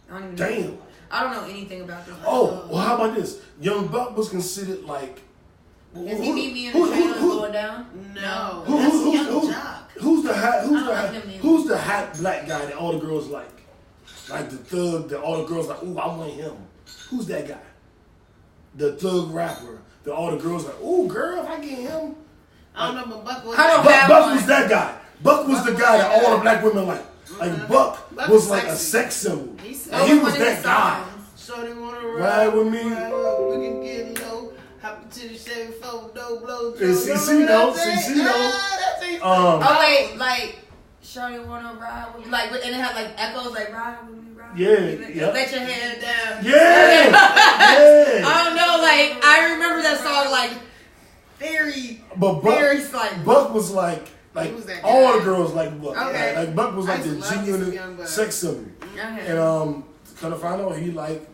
I don't even know. Damn. I don't know anything about this. Oh, well, how about this? Young Buck was considered like. Is he meet me in the trailer going down? No. That's Young Jock. Who's the hot black guy that all the girls like? Like the thug that all the girls like, ooh, I want him. Who's that guy? The thug rapper that all the girls like, ooh, girl, if I get him. I don't know, but Buck was Buck was that guy. Buck was the guy that all the black women like. Like Buck was like a sex symbol. He was that guy. Shorty wanna ride with me. We can get low. Hop to the 7-4, blow. CC though. Oh wait, like Shorty wanna ride with me, like, and it had like echoes like ride with me, ride. Yeah. Let your head down. Yeah. I don't know, like I remember that song like very slightly. Buck was like all the girls like Buck. Okay. Like Buck was like the genuine sex symbol. Okay. And kind of find out he like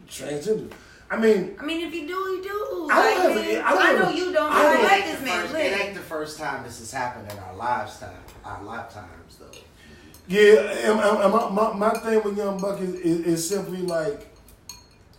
transgender. I mean, if you do, you do. I know you don't. I like this man. It ain't the first time this has happened in our lifetimes, though. Yeah, my thing with Young Buck is simply like,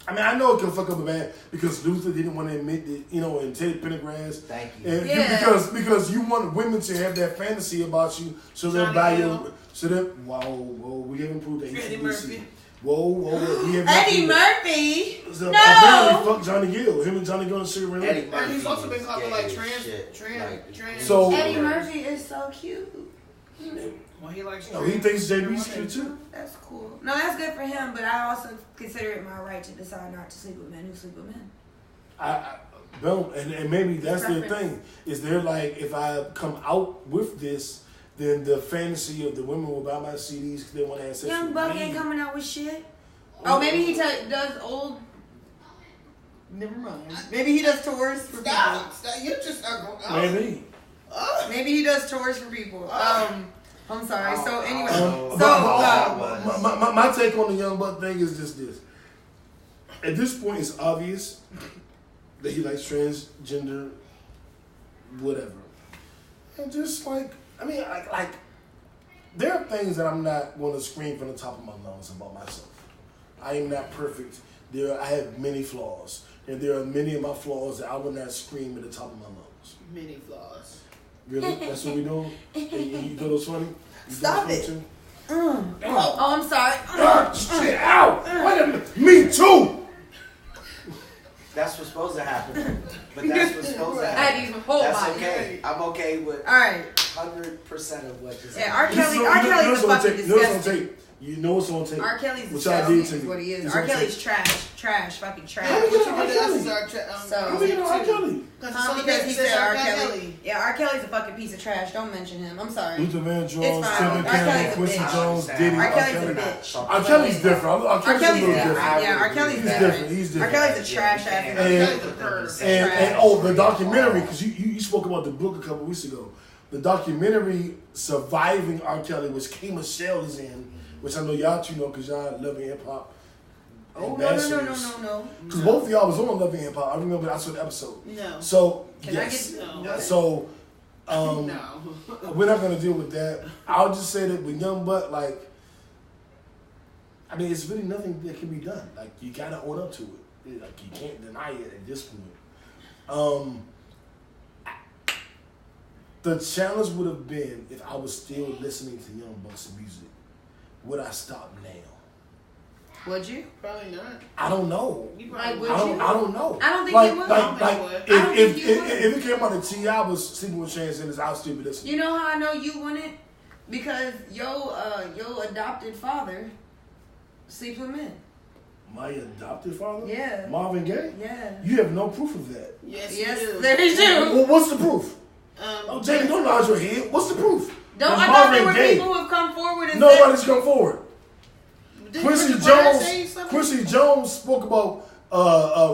I know it can fuck up a band because Luther didn't want to admit that, and Ted Pendergrass. Thank you. And because you want women to have that fantasy about you, so they'll buy you. So that we haven't proved that Eddie Murphy. Whoa. Eddie Murphy. So no. Apparently, fuck Johnny Gill. Him and Johnny Gill and shit. Eddie Murphy. And he's also been called like trans. So Eddie Murphy is so cute. Well, he likes. He thinks JB's cute too. That's cool. No, that's good for him. But I also consider it my right to decide not to sleep with men who sleep with men. I don't, and maybe that's the thing. Is they're like, if I come out with this, then the fantasy of the women will buy my CDs because they want to have sex. Young Buck ain't coming out with shit. Oh, maybe he does old. Never mind. Maybe he does tours for people. Stop. You just maybe. Maybe he does tours for people. I'm sorry. So anyway, my take on the Young Buck thing is just this. At this point, it's obvious that he likes transgender, whatever, and just like. There are things that I'm not going to scream from the top of my lungs about myself. I am not perfect. I have many flaws. And there are many of my flaws that I would not scream at the top of my lungs. Many flaws. Really? That's what we doing? You thought it was funny? Stop it. Oh, I'm sorry. Shit, ow! Wait a minute. Me too! That's what's supposed to happen. But that's what's supposed to happen. That's okay. I'm okay with 100% of what just happened. R. Kelly is fucking disgusting. You know what's on tape. R. Kelly's which I did to what he is. It's R. on Kelly's tape. trash, fucking trash. How we get on R. Kelly? So, How we get on R. Kelly? because he said R. Kelly. Yeah, R. Kelly's a fucking piece of trash. Don't mention him. I'm sorry. Luther Vandross, It's fine. Stephen R. Campbell, Kelly's a Quincy bitch. Jones, Diddy. R. Kelly's a bitch. R. Kelly's different. R. Kelly's a little different. Yeah, R. Kelly's different. He's R. different. Kelly's a trash ass. And the documentary, because you spoke about the book a couple weeks ago. The documentary Surviving R. Kelly, which K. Michelle is in, which I know y'all two know because y'all love hip hop. Oh, no. Because both of y'all was on Love and Hip Hop. I remember I saw the episode. No. So, Can yes. I get... No. So, no. we're not going to deal with that. I'll just say that with Young Buck, like, I mean, it's really nothing that can be done. Like, you got to own up to it. Like, you can't deny it at this point. The challenge would have been if I was still listening to Young Buck's music. Would I stop now? Would you? Probably not. I don't know. Like, would I don't know. I don't think like, you would. If it came out of T.I. was sleeping with transgenders, I'll still be listening. You know how I know you wouldn't? Because your adopted father sleeps with men. My adopted father? Yeah. Marvin Gaye? Yeah. You have no proof of that. Yes, there is too. Well, what's the proof? Jamie, don't nod your head. What's the proof? I thought there were people who have come forward and nobody's come forward. Quincy Jones spoke about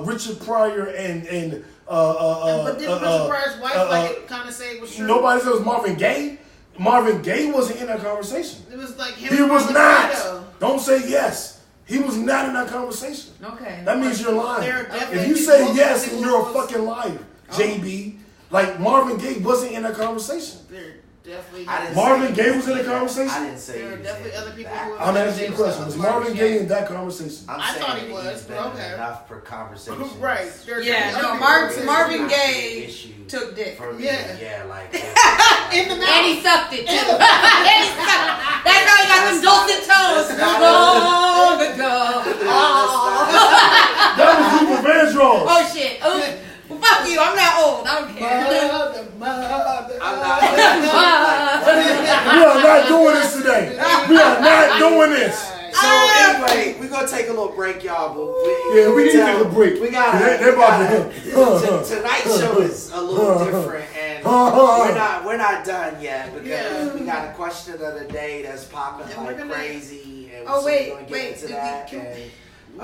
Richard Pryor and but didn't Richard Pryor's wife kind of say it was true? Nobody said it was Marvin Gaye. Marvin Gaye wasn't in that conversation. It was like him. He was not. Don't say yes. He was not in that conversation. Okay. That means you're lying. If you say yes, then you're a fucking liar, JB. Like Marvin Gaye wasn't in that conversation. Marvin Gaye was in the conversation? I didn't say there are definitely other people who I'm asking you a question. Was Marvin Gaye in that conversation? I thought he was, but okay. Enough for conversation. Right. Yeah, no, Marvin Gaye took dick. For me, yeah, like in the mouth. And he sucked it too. That's how he got them dulcet tones. Long ago. That was Luther Vandross. Oh shit. Well, fuck you. I'm not old. I don't care. We are not doing this today. We are not doing this. So anyway, we're gonna take a little break, y'all. But we need to take a break. We got tonight's show is a little different, and we're not done yet because we got a question of the day that's popping like crazy, and so we're gonna get into that. We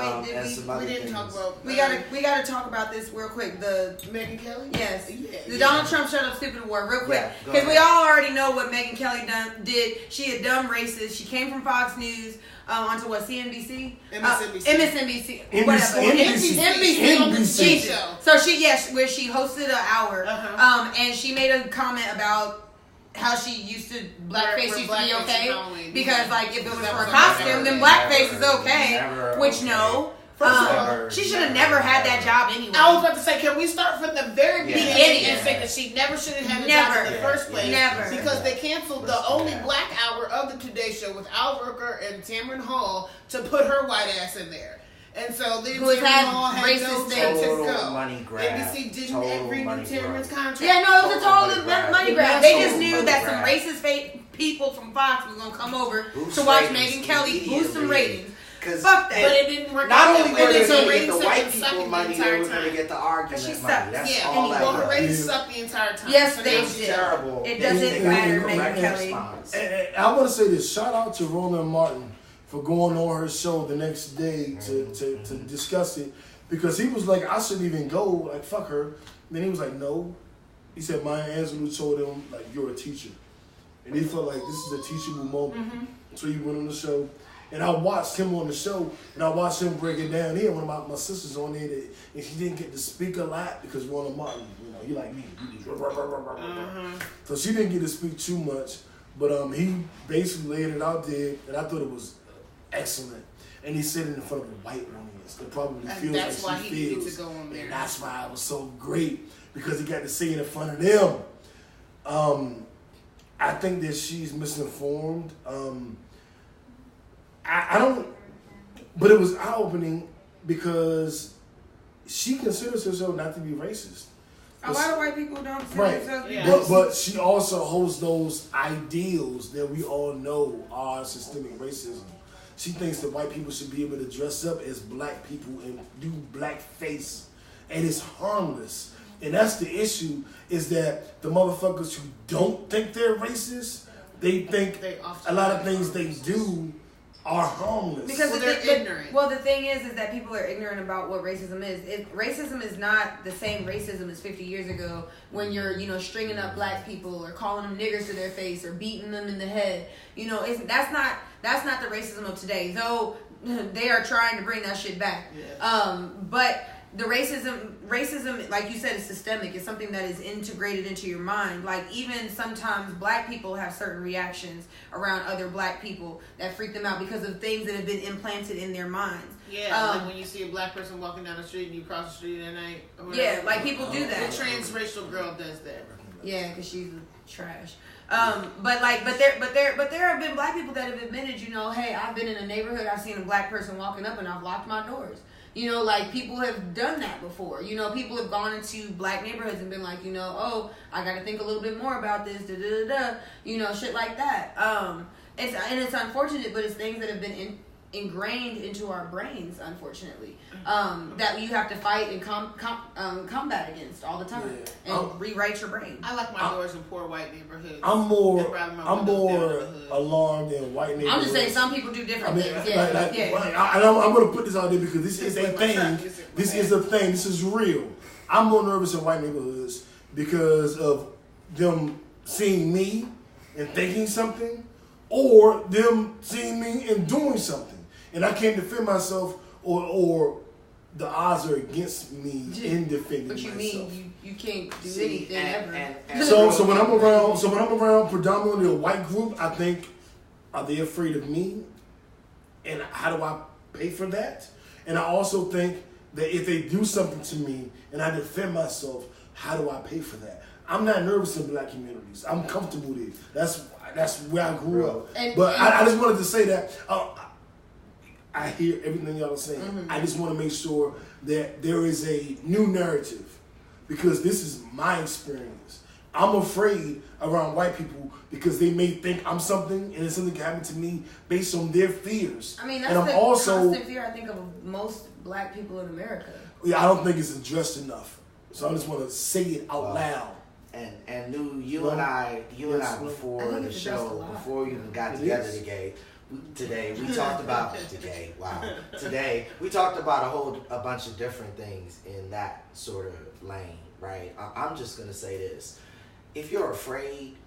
didn't talk about. We gotta talk about this real quick. The Megyn Kelly. Yes. The Donald Trump shut up stupid award real quick because we all already know what Megyn Kelly did. She a dumb racist. She came from Fox News onto what CNBC, MSNBC, whatever. NBC. So where she hosted an hour, and she made a comment about how she used to blackface used to be okay because like if it was for a costume then blackface is okay, which no. She should have never had that job anyway. I was about to say, can we start from the very beginning and say that she never should have had a job in the first place? Never. Because they canceled the only black hour of the Today Show with Al Roker and Tamron Hall to put her white ass in there. And so then Tamron Hall had no chance to go. Money grab. NBC didn't renew Tamron's contract. Yeah, no, it was a total money grab. They just knew that some racist people from Fox was gonna come over to watch Megyn Kelly boost some ratings. Fuck that. But it didn't work not out. Only were they so going to get the white people money, they were going to get the argument she money. sucks. That's all that her ratings sucked the entire time. Yes, so they did. Terrible. It doesn't matter, Megyn Kelly. And I want to say this. Shout out to Roland Martin for going on her show the next day to discuss it. Because he was like, I shouldn't even go. Like, fuck her. And then he was like, no. He said, Maya Angelou told him, like, you're a teacher. And he felt like this is a teachable moment. Mm-hmm. So he went on the show. And I watched him on the show, and I watched him break it down. He had one of my sisters on there, and she didn't get to speak a lot because Roland Martin, you like me. So she didn't get to speak too much, but he basically laid it out there, and I thought it was excellent. And he said it in front of a white audience that probably feels like she feels. To go on there. And that's why it was so great, because he got to say it in front of them. I think that she's misinformed. I don't, but it was eye-opening because she considers herself not to be racist. A lot of white people don't consider themselves to be racist. But she also holds those ideals that we all know are systemic racism. She thinks that white people should be able to dress up as black people and do blackface, and it's harmless. And that's the issue, is that the motherfuckers who don't think they're racist, they think a lot of things they do are harmless. Because they're ignorant. Well, the thing is that people are ignorant about what racism is. Racism is not the same racism as 50 years ago when you're, stringing up black people or calling them niggers to their face or beating them in the head. That's not the racism of today. Though they are trying to bring that shit back. Yes. But the racism, like you said, is systemic. It's something that is integrated into your mind. Like, even sometimes black people have certain reactions around other black people that freak them out because of things that have been implanted in their minds. Yeah, like when you see a black person walking down the street and you cross the street at night. Yeah, like people do that. The transracial girl does that. Yeah, because she's trash. But there have been black people that have admitted, hey, I've been in a neighborhood, I've seen a black person walking up and I've locked my doors. People have done that before. People have gone into black neighborhoods and been like, oh, I got to think a little bit more about this, shit like that. It's unfortunate, but it's things that have been ingrained into our brains, unfortunately, that you have to fight and combat against all the time and rewrite your brain. I lock my doors in poor white neighborhoods. I'm more alarmed in white neighborhoods. I'm just saying some people do different things. I'm going to put this out there because this is a thing. This is a thing. This is real. I'm more nervous in white neighborhoods because of them seeing me and thinking something, or them seeing me and doing something. And I can't defend myself, or the odds are against me in defending myself. But you mean you can't do anything ever. So when I'm around predominantly a white group, I think, are they afraid of me? And how do I pay for that? And I also think that if they do something to me and I defend myself, how do I pay for that? I'm not nervous in black communities. I'm comfortable there. That's where I grew up. But I just wanted to say that. I hear everything y'all are saying. Mm-hmm. I just want to make sure that there is a new narrative, because this is my experience. I'm afraid around white people because they may think I'm something, and something can happen to me based on their fears. I mean, that's the constant fear, I think, of most black people in America. Yeah, I don't think it's addressed enough. So I just want to say it out loud. And you and I before the show, before we even got together today, we talked about Today we talked about a bunch of different things in that sort of lane, right? I'm just gonna say this: if you're afraid,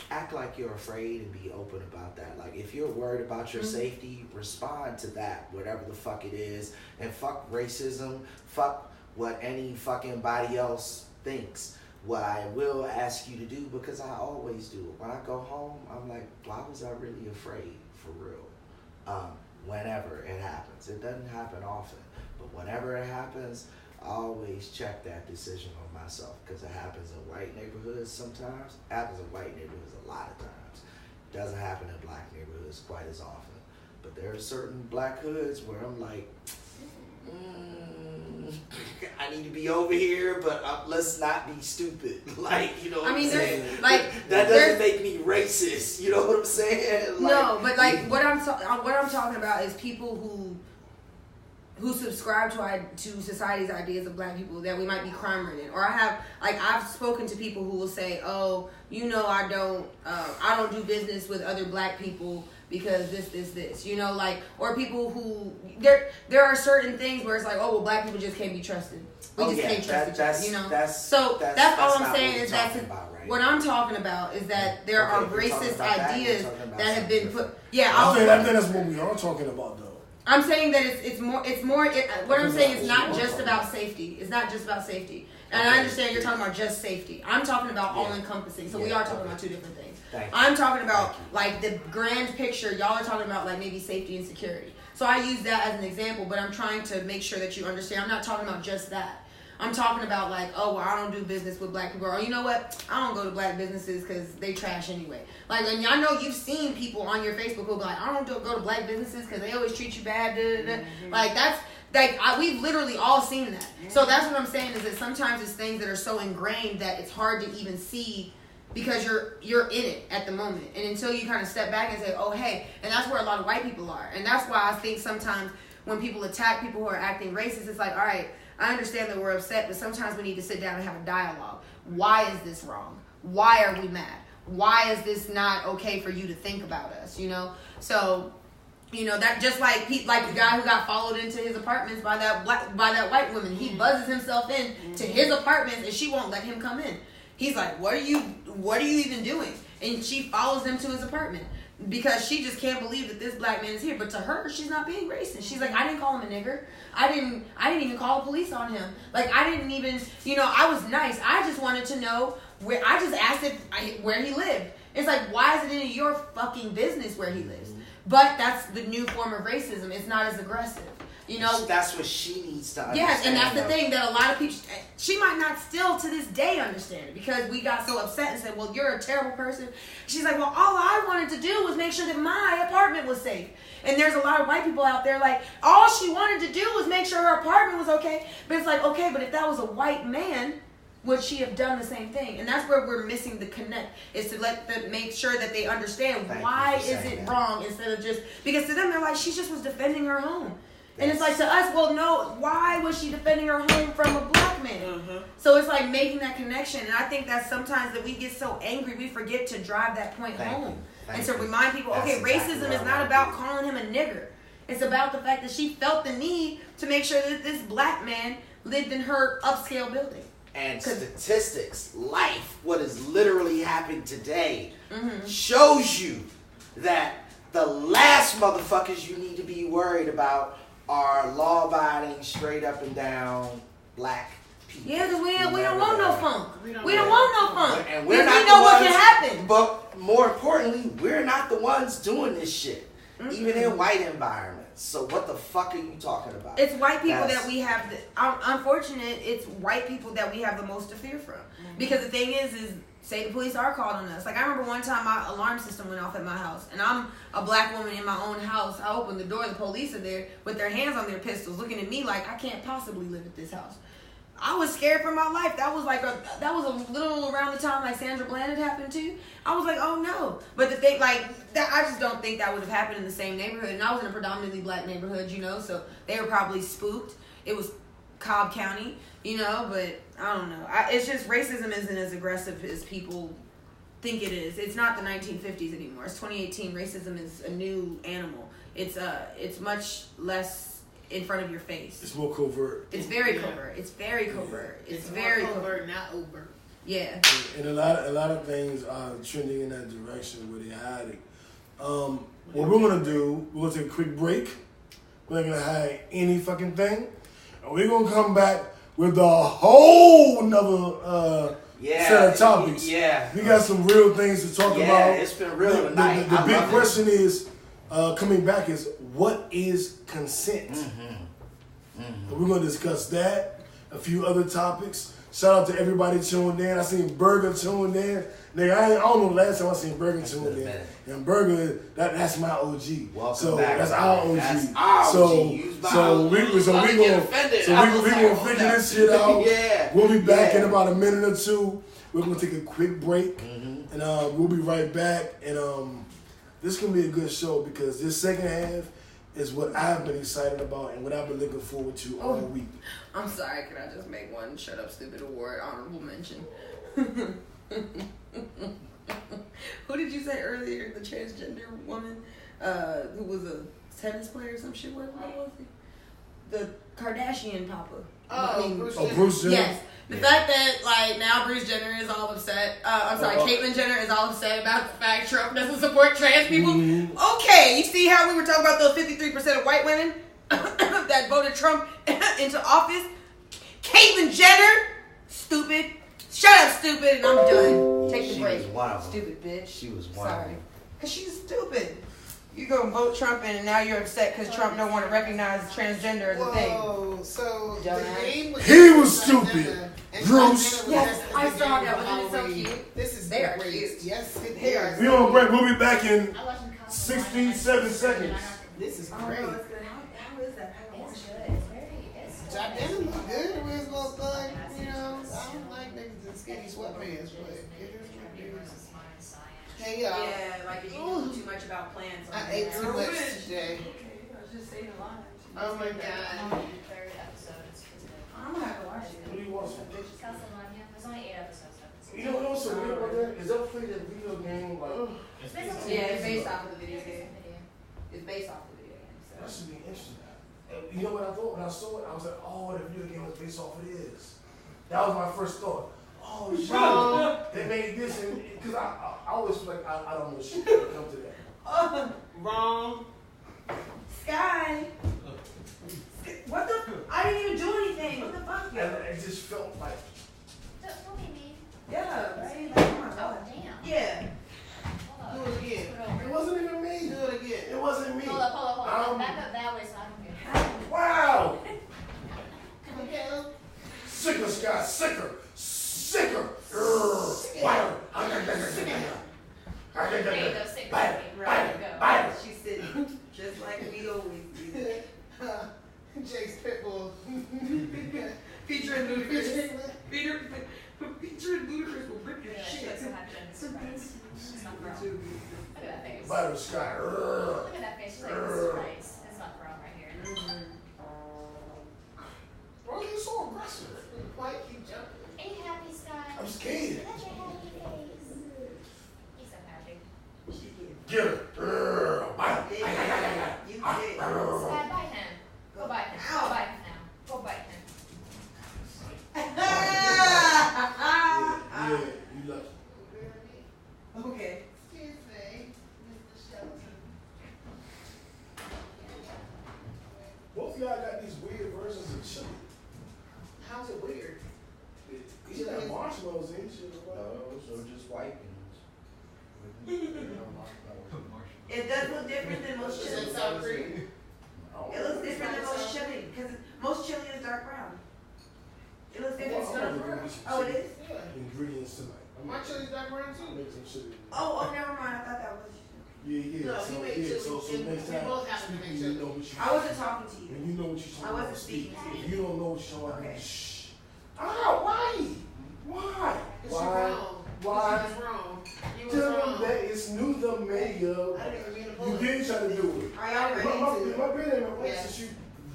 act like you're afraid and be open about that. Like, if you're worried about your safety, respond to that, whatever the fuck it is, and fuck racism, fuck what any fucking body else thinks. What I will ask you to do, because I always do it, when I go home, I'm like, why was I really afraid, for real? Whenever it happens. It doesn't happen often, but whenever it happens, I always check that decision on myself, because it happens in white neighborhoods sometimes. It happens in white neighborhoods a lot of times. It doesn't happen in black neighborhoods quite as often. But there are certain black hoods where I'm like, I need to be over here, but let's not be stupid. Like, you know what I'm saying? That doesn't make me racist. You know what I'm saying? No, but what I'm talking about is people who subscribe to society's ideas of black people that we might be crime ridden. Or I've spoken to people who will say, oh, I don't do business with other black people because this, or people who, there are certain things where it's like, oh, well, black people just can't be trusted. We can't trust each other, That's all I'm saying is what I'm talking about is that there are racist ideas that have been put. Yeah, I think that's what we are talking about, though. I'm saying that it's more. What I'm saying is not just about safety. It's not just about safety. And I understand you're talking about just safety. I'm talking about all encompassing. So we are talking about two different things. I'm talking about like the grand picture. Y'all are talking about like maybe safety and security. So I use that as an example, but I'm trying to make sure that you understand. I'm not talking about just that. I'm talking about like, oh, well, I don't do business with black people. Or you know what? I don't go to black businesses because they trash anyway. Like, and I know you've seen people on your Facebook who be like, I don't go to black businesses because they always treat you bad. Mm-hmm. Like, that's, we've literally all seen that. Mm-hmm. So that's what I'm saying is that sometimes it's things that are so ingrained that it's hard to even see because you're in it at the moment. And until you kind of step back and say, oh, hey, and that's where a lot of white people are. And that's why I think sometimes when people attack people who are acting racist, it's like, all right, I understand that we're upset, but sometimes we need to sit down and have a dialogue. Why is this wrong? Why are we mad? Why is this not okay for you to think about us, you know? So, you know, that just like the guy who got followed into his apartments by that white woman. He buzzes himself in to his apartments and she won't let him come in. He's like, what are you even doing? And she follows him to his apartment because she just can't believe that this black man is here. But to her, she's not being racist. She's like, I didn't call him a nigger. I didn't even call the police on him. Like, I didn't even, you know, I was nice. I just wanted to know I just asked where he lived. It's like, why is it in your fucking business where he lives? But that's the new form of racism. It's not as aggressive. You know, that's what she needs to understand. Yes, and that's the thing that a lot of people, she might not still to this day understand it because we got so upset and said, well, you're a terrible person. She's like, well, all I wanted to do was make sure that my apartment was safe. And there's a lot of white people out there like, all she wanted to do was make sure her apartment was okay. But it's like, okay, but if that was a white man, would she have done the same thing? And that's where we're missing the connect, is to let them make sure that they understand why is it wrong instead of just, because to them they're like, she just was defending her home. And it's like to us, well, no, why was she defending her home from a black man? Mm-hmm. So it's like making that connection. And I think that sometimes that we get so angry, we forget to drive that point home. And to remind people, okay, racism is not about calling him a nigger. It's about the fact that she felt the need to make sure that this black man lived in her upscale building. And statistics, life, what is literally happening today, shows you that the last motherfuckers you need to be worried about are law-abiding, straight up and down black people. Yeah, because we don't want no funk. We don't want no funk. And we're not we know what can happen. But more importantly, we're not the ones doing this shit, even in white environments. So what the fuck are you talking about? It's white people that we have, unfortunate, it's white people that we have the most to fear from. Because the thing is say the police are called on us. Like, I remember one time my alarm system went off at my house, and I'm a black woman in my own house. I opened the door, the police are there with their hands on their pistols, looking at me like I can't possibly live at this house. I was scared for my life. That was a little around the time like Sandra Bland had happened too. I was like, oh no. But the thing, like, that, I just don't think that would have happened in the same neighborhood. And I was in a predominantly black neighborhood, you know, so they were probably spooked. It was Cobb County, you know, but I don't know. It's just racism isn't as aggressive as people think it is. It's not the 1950s anymore. It's 2018. Racism is a new animal. It's much less in front of your face. It's more covert. It's very covert. It's very covert. It's very covert, not overt. Yeah. And a lot of things are trending in that direction where they're hiding. What we're gonna do, we're gonna take a quick break. We're not gonna hide any fucking thing. And we're gonna come back with a whole nother set of topics. Yeah. We got some real things to talk about. Yeah, it's been real tonight. The big question is, coming back is, what is consent? And we're going to discuss that, a few other topics. Shout out to everybody tuned in. I seen Burger tuned in. Nigga, I don't know the last time I seen Burger tuned in. And Burger, that's my OG. Welcome back. That's our OG. That's our OG. So we gonna figure this shit out. Yeah. We'll be back in about a minute or two. We're gonna take a quick break, and we'll be right back. And this is gonna be a good show because this second half is what I've been excited about and what I've been looking forward to all week. I'm sorry, can I just make one Shut Up Stupid Award honorable mention? Who did you say earlier, the transgender woman who was a tennis player or some shit? What was he? The Kardashian papa. Bruce Jenner? Yes. The fact that, like, now Bruce Jenner is all upset. Caitlyn Jenner is all upset about the fact Trump doesn't support trans people. Okay, you see how we were talking about those 53% of white women that voted Trump into office? Caitlyn Jenner, stupid. Shut up, stupid, and I'm done. Take the break. Stupid bitch. She was one. Sorry. Because she's stupid. You go vote Trump in, and now you're upset because Trump don't want to recognize transgender as a thing. Whoa, so the game was... He was stupid. Bruce. Yes, I saw that. Wasn't it so cute? This is they are cute. Yes, they are. We on break. We'll be back in 67 seconds. This is great. Oh, it's good. How is that? It's good. It's very. Jack Denham look good with his little thug. You know, I don't like niggas just skinny sweatpants, but hey y'all. Yeah, like if you know too much about plants. I ate too much today. Okay, I was just saying a lot. Oh my god. Third episode is today. I'm gonna have to watch it. What do you watch? Castlevania. There's only 8 episodes though. You know what's so weird about that? Is that played that video game like? It's based off Yeah, it's based off of the video game. video. It's based off the video game. So. That should be interesting. You know what I thought when I saw it? I was like, oh, the video game was based off of this. That was my first thought. Oh shit! They made this, and because I always feel like I don't know shit when it comes to that. Wrong. Sky. What the? I didn't even do anything. What the fuck? And it just felt like. Don't be mean. Yeah, right? Like, oh my Oh, god. damn. Yeah. Hold Do up. it again. Put it over. It wasn't even me. Do it again. It wasn't me. Hold up. Back up that way so I don't get Wow! Come on, Caleb. Sicker, Sky, sicker, sicker. Bite There you go, sick. Bite Right. bite She's sitting just like we always do. Jake's Pitbull. Featuring Ludacris. Featuring Ludacris will rip your Yeah, shit. that's what happened. Surprise. It's not grown. Look at that face. Bite of Sky. Look at that face. She's like, this is nice. It's not grown right here. Bro, you're so aggressive. Why keep jumping? Are you happy, Sky? I'm scared. That's your happy face. He's so happy. Get her. Bite You him. did. Sky, bite him. Go bite him. Go bite him now. Go bite him. Yeah, you lucky. Okay. Excuse me, Mr. Shelton. Both of y'all got these weird versions of chili. How's it weird? You got marshmallows in shit. So just white It does look different than most Does chili. that sound free? It looks different than most chili because most chili is dark brown. It looks different. It's dark brown. Oh, it is? Yeah. Ingredients tonight. My chili's dark brown too. Make some chili. Oh, never mind. I thought that was. Yeah. No, So, he made yeah, chili. so And next we time, both have to speak make when chili. you know what you I wasn't talking to you. When you know what you're talking I about, wasn't speak. speaking to If you don't know what you're talking Okay. about, shh. Ah, why? Why? Cause you're wrong. Why? Cause you was wrong. You was Tell wrong. them that it's new the mayo. I didn't even mean to You pull it. did try to do it. Are y'all ready to? My brain ain't my Yeah. since you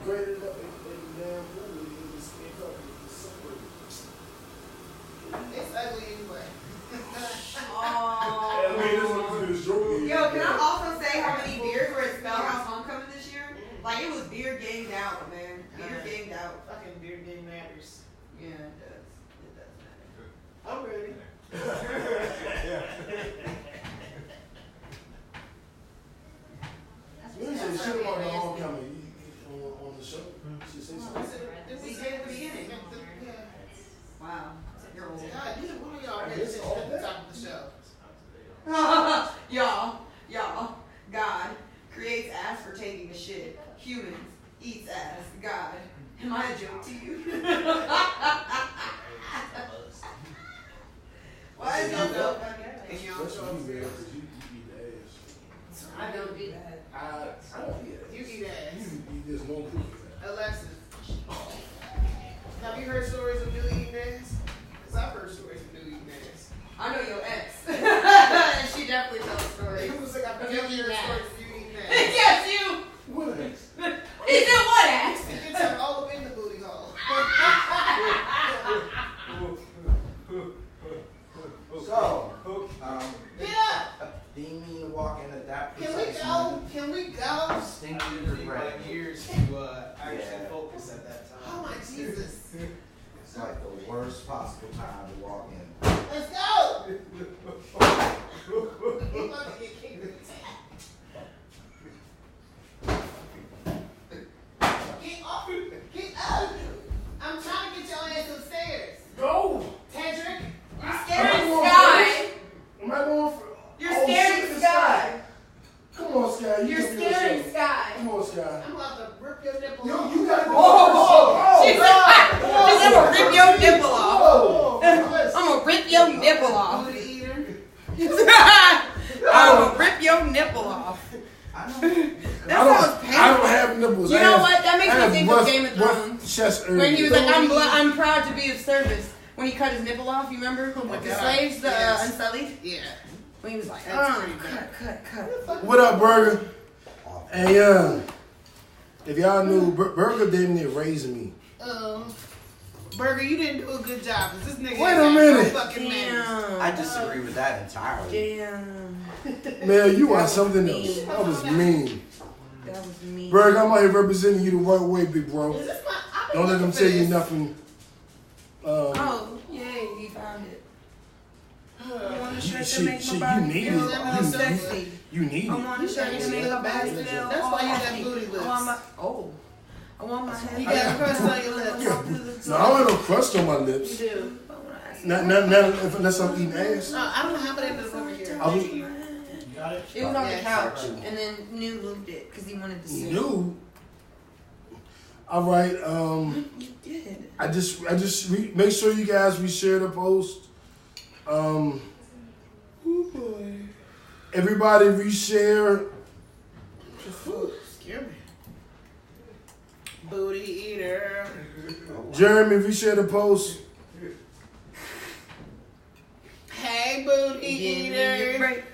graded it up and damn good. It was separated. It's ugly anyway. Oh. I mean, this one is joking. Yo, can I also say how many beers were at Spellhouse Homecoming this year? Like, it was beer ganged out, man. Beer ganged out. Fucking beard game matters. Yeah, it does. It does matter. I'm ready. You didn't say shit about the homecoming on the show. She said something. Did We we said say at the beginning. Yeah. Wow. You're old. God, neither one of y'all I paid missed attention all at the that. top of the show. y'all, God creates ass for taking a shit. Humans eats ass. God, am I a joke to you? Why is that so funny? And y'all That's show what up you there. man, 'cause you eat ass. I don't do that. I don't eat ass. You eat ass. You eat this one cookie. Alexis. Have you heard stories of New eating ass? Because I've heard stories of New eating ass. I know your ex. And she definitely tells stories. It was like I've never heard stories of you eating ass. Yes, you! What ass? He said what ex? You can tell all up in the booty hole. So, Get up! do you mean to walk into that Can we go? Can we go? Distinctly It took me regret. like years to actually Yeah. focus at that time. Oh my Jesus. It's like the worst possible time to walk in. Let's go! He's about to get kicked in the tail. Get off! Get up! I'm trying to get your ass upstairs. Go! Tedrick, You're scaring Sky. Am I going for? You're Oh, scaring shit, Sky. Come on, Sky. You You're can do scaring yourself. Sky. Come on, Sky. I'm about to rip your nipple You off. gotta go. Whoa. She said, I'm gonna rip your nipple off. Whoa. I'm gonna rip your nipple off. Booty eater. I'm gonna rip your nipple off. I know. That sounds painful. I don't have nipples. You I know have- what? That makes I me have think rough- of Game of rough Thrones. Chest area. When he was like, I'm proud to be of service. when he cut his nipple off. You remember? Oh my The God. slaves, the Yes. Unsullied. Yeah. When he was like, That's pretty bad. cut. What up, Burger? Hey, if y'all knew, Burger didn't erase me. Burger, you didn't do a good job. 'Cause this nigga Wait a minute. fucking manners. I disagree with that entirely. Damn. Man, you are something else. That was mean. That was me. Burger, I'm out here representing you the right way, big bro. Is this my? I've been Don't let them looking tell for you this. nothing. Oh, yay, he found it. I want a shirt to make my You body need feel it. all sexy. You need I it. want a shirt to make my body feel That's all why you got happy. booty lips. I want my head. You got a crust on your lips. No, I don't have no crust on my lips. You do. Not unless I'm eating ass. No, I don't know how many of this over here. I was You got it? It was on the Yes. couch, and then New moved it because he wanted to see it. new. All right. You did. I just make sure you guys reshare the post. Oh boy. Everybody reshare. Scare me. Booty eater. Jeremy, reshare the post. Hey, booty Give me a eater. break.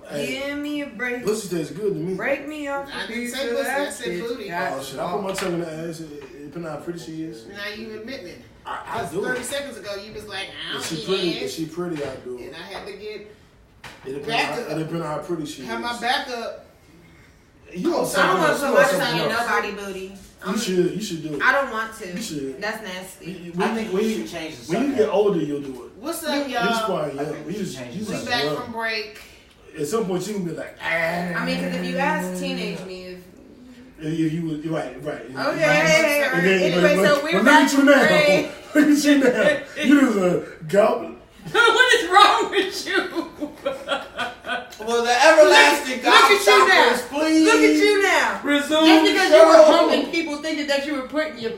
Hey. Give me a break. Pussy tastes good to me. Break me off. I a didn't piece say of pussy, I that said bitch. booty. Oh shit! I put my tongue in the ass. Depending on how pretty she is. Now you admitting it. I do. 30 seconds ago, you was like, I If don't she pretty, eat if ass. she pretty, I do. And I had to get, It Back up. depends on how pretty she is. have my back up. You want I something don't want else? to You put want my something tongue in else? nobody booty. You should do it. I don't want to. You should. That's nasty. When I think we should change the when you subject. get older, you'll do it. What's up, You just y'all? probably young. think we You should just change you the We just back young. from break. At some point, you can be like, I mean, because if you ask teenage me, if you would, right. okay, And then- anyway, but- so but we're look back at you from now. break. Look at you now. You just a goblin. What is wrong with you? Well, the everlasting Look at you now. stoppers, please. Look at you now. Resume Just because show. you were humping, people thinking that you were putting your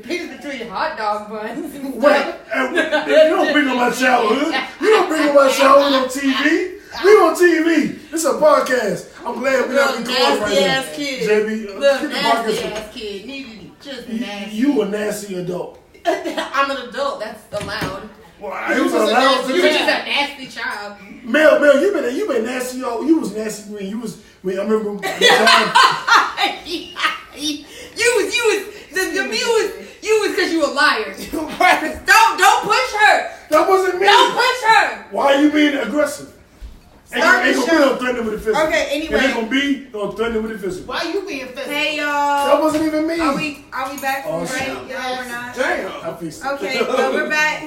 penis between your hot dog buns. Wait, you don't bring up my childhood. You don't bring up my childhood on TV. We on TV. It's a podcast. I'm glad we not Little recording right nasty now. ass kid. JB, Little get the nasty podcast. ass kid. You just nasty. You a nasty adult. I'm an adult. That's allowed. Well, it was allowed to You were be. just a nasty child. Mel, you been nasty. You was nasty when you was. When I remember the time. You was because you a liar. Don't push her. That wasn't me. Don't push her. Why are you being aggressive? Ain't Start gonna the be show. no threatening with the physical. Okay, If anyway. ain't gonna be no threatening with the physical. Why you being physical? Hey That y'all. wasn't even me. Are we back from Oh, break? shit. No, we're not. Damn. I fixed it. Okay, well we're back.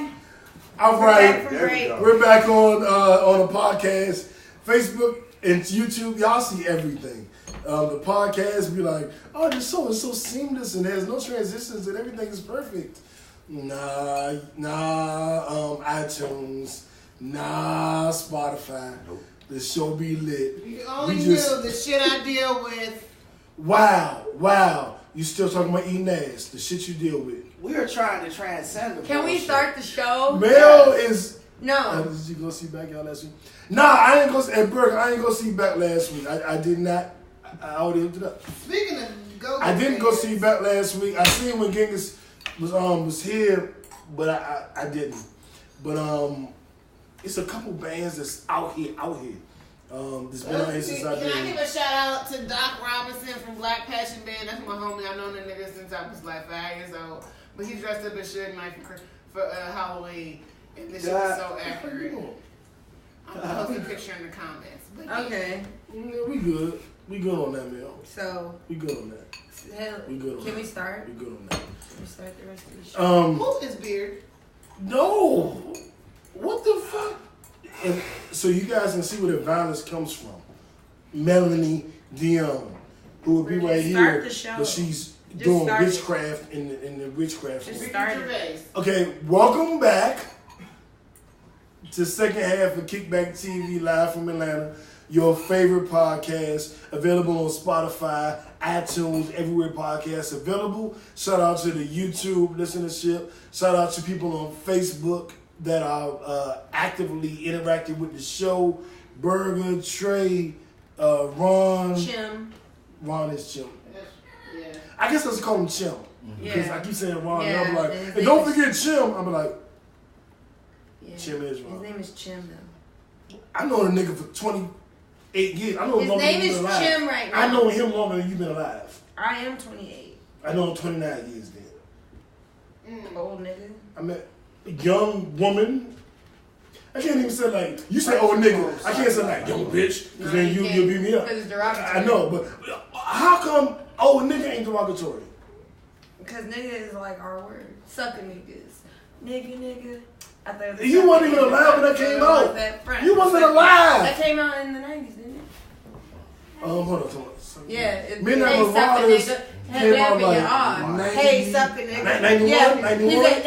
All We're back right. from There we break. go. We're back on a podcast, Facebook and YouTube. Y'all see everything. The podcast be like, oh, this show is so seamless and there's no transitions and everything is perfect. Nah, iTunes, nah, Spotify. Nope. The show be lit. You only We knew just- the shit I deal with. Wow. You still talking about eating ass, the shit you deal with. We are trying to transcend the Can we bullshit. start the show? Mel is. No. Did you go see back y'all last week? Nah, I ain't go see. At Burger, I ain't go see back last week. I did not. I already hooked it up. Speaking of go, I didn't go see back last week. I seen when Genghis was here, but I didn't. But it's a couple bands that's out here. This been out here since I've Can I been. give a shout out to Doc Robinson from Black Passion Band? That's my homie. I've known that nigga since I was like 5 years old. But he dressed up as Suge Knight for Halloween, and this shit was so accurate. I'm gonna post a picture in the comments. But yeah. Okay. Yeah, we good. We good on that, Mel. So We good on that. hell, We good on can that. we start? We good on that. Can we start the rest of the show? Who is Beard? No. What the fuck? And so you guys can see where the violence comes from. Melanie Dion, who will be right Start here, the show. but she's Just doing start it. witchcraft in the witchcraft. Just world. start it. Gervais. Okay, welcome back to the second half of Kickback TV live from Atlanta. Your favorite podcast, available on Spotify, iTunes, everywhere podcasts available. Shout out to the YouTube listenership. Shout out to people on Facebook that are actively interacting with the show. Burger, Trey, Ron. Chim. Ron is Chim. Yeah. I guess let's call him Chim. Because Yeah. I keep saying Ron, Yeah, and I'm like, his and don't name is- forget Chim. I'm like, Yeah. Chim Israel. His name is Chim though. I know the nigga for 28 years. I know him His longer name than you've is been alive. Chim right now. I know him longer than you've been alive. I am 28. I know him 29 years then. Old nigga. I met a young woman. I can't even say like, you say old nigga. I can't say like, young bitch, because then you'll beat me up. Because it's derogatory. I know, but how come old nigga ain't derogatory? Because nigga is like our word. Sucker niggas. Nigga. I thought You wasn't even alive when that came out. You wasn't alive. That came out in the 90s, didn't it? Hold on. Yeah. Midnight Hey, sucker Marauders nigga. came out Hey, like hey, sucker nigga. 91? Yeah. 91? He said,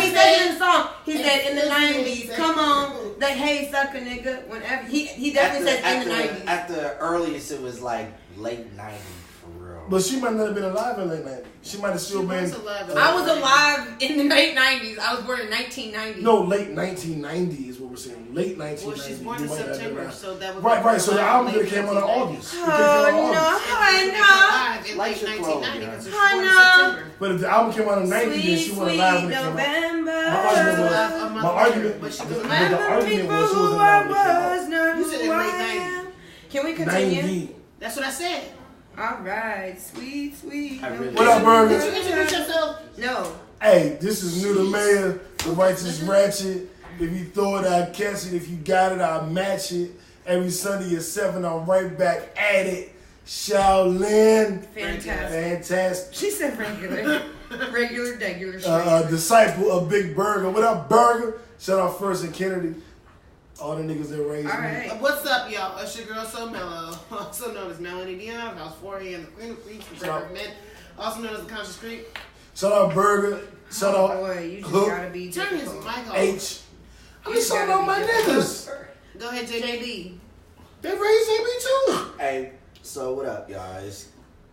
he said in the song, he said in the 90s, come on, the hey, sucker nigga. Whenever he definitely said in the 90s. At the earliest, it was like late 90s for real. But she might not have been alive in late 90s. She might have still been. I was alive in the late 90s. I was born in 1990. No, late 1990 is what we're saying. Late 1990. Well, she's born in September, so that would right. So the album could have came out in August. Oh, no, I in late 1990 because she's born in know. September. But if the album came out in 90, then she wasn't alive when it came out. My argument was, but the argument was she wasn't alive when it came out. You said in late 90s. Can we continue? 90. That's what I said. All right, sweet. What up, Burger? Did you introduce yourself? No. Hey, this is New to Mayor, the Righteous Ratchet. If you throw it, I catch it. If you got it, I match it. Every Sunday at 7, I'm right back at it. Shaolin. Fantastic. She said regular. Regular shit. Disciple of Big Burger. What up, Burger? Shout out First and Kennedy. All the niggas that raised me. Right. What's up, y'all? It's your girl, So Mellow, also known as Melanie Dion, House 40 and the Queen of Queens, the Breaker of Men, also known as the Conscious Creep. Shout out Burger. Shout out boy, you just Hook. gotta be Turn his difficult. mic off. H. I'm just shouting out my niggas. Go ahead, JB. They raised JB too. Hey, so what up, y'all? It's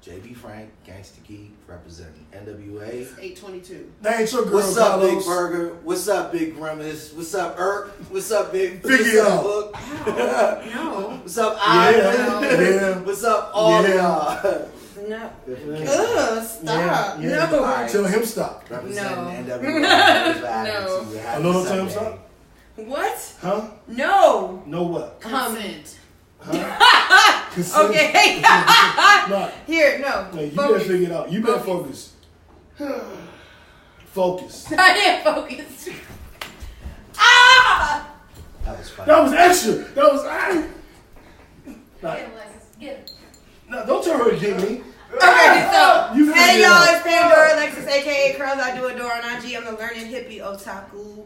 JB Frank, Gangsta Geek, representing NWA. 822. That ain't your girl, What's up, Carlos. Big Burger? What's up, Big Grimace? What's up, Irk? What's up, Big? Figure What's it up, out. Hook? No. What's up, Yeah. Ivan? What's up, all y'all? No. Yeah. Stop. Yeah. No. Alright. Tell him stop. Representing No. NWA. No. No, don't tell him stop. What? Huh? No. No what? Consent. Consent. Okay. Nah, Here, no. you better figure it out. You better focus. Focus. I am focused. Ah! That was funny. That was extra. That was. Nah, Get him, Alexis. Get him. nah, don't tell her to get me. Okay, so, You hey figured it y'all, out. it's Pandora Alexis, aka Curls I Do Adore on IG. I'm the learning hippie otaku.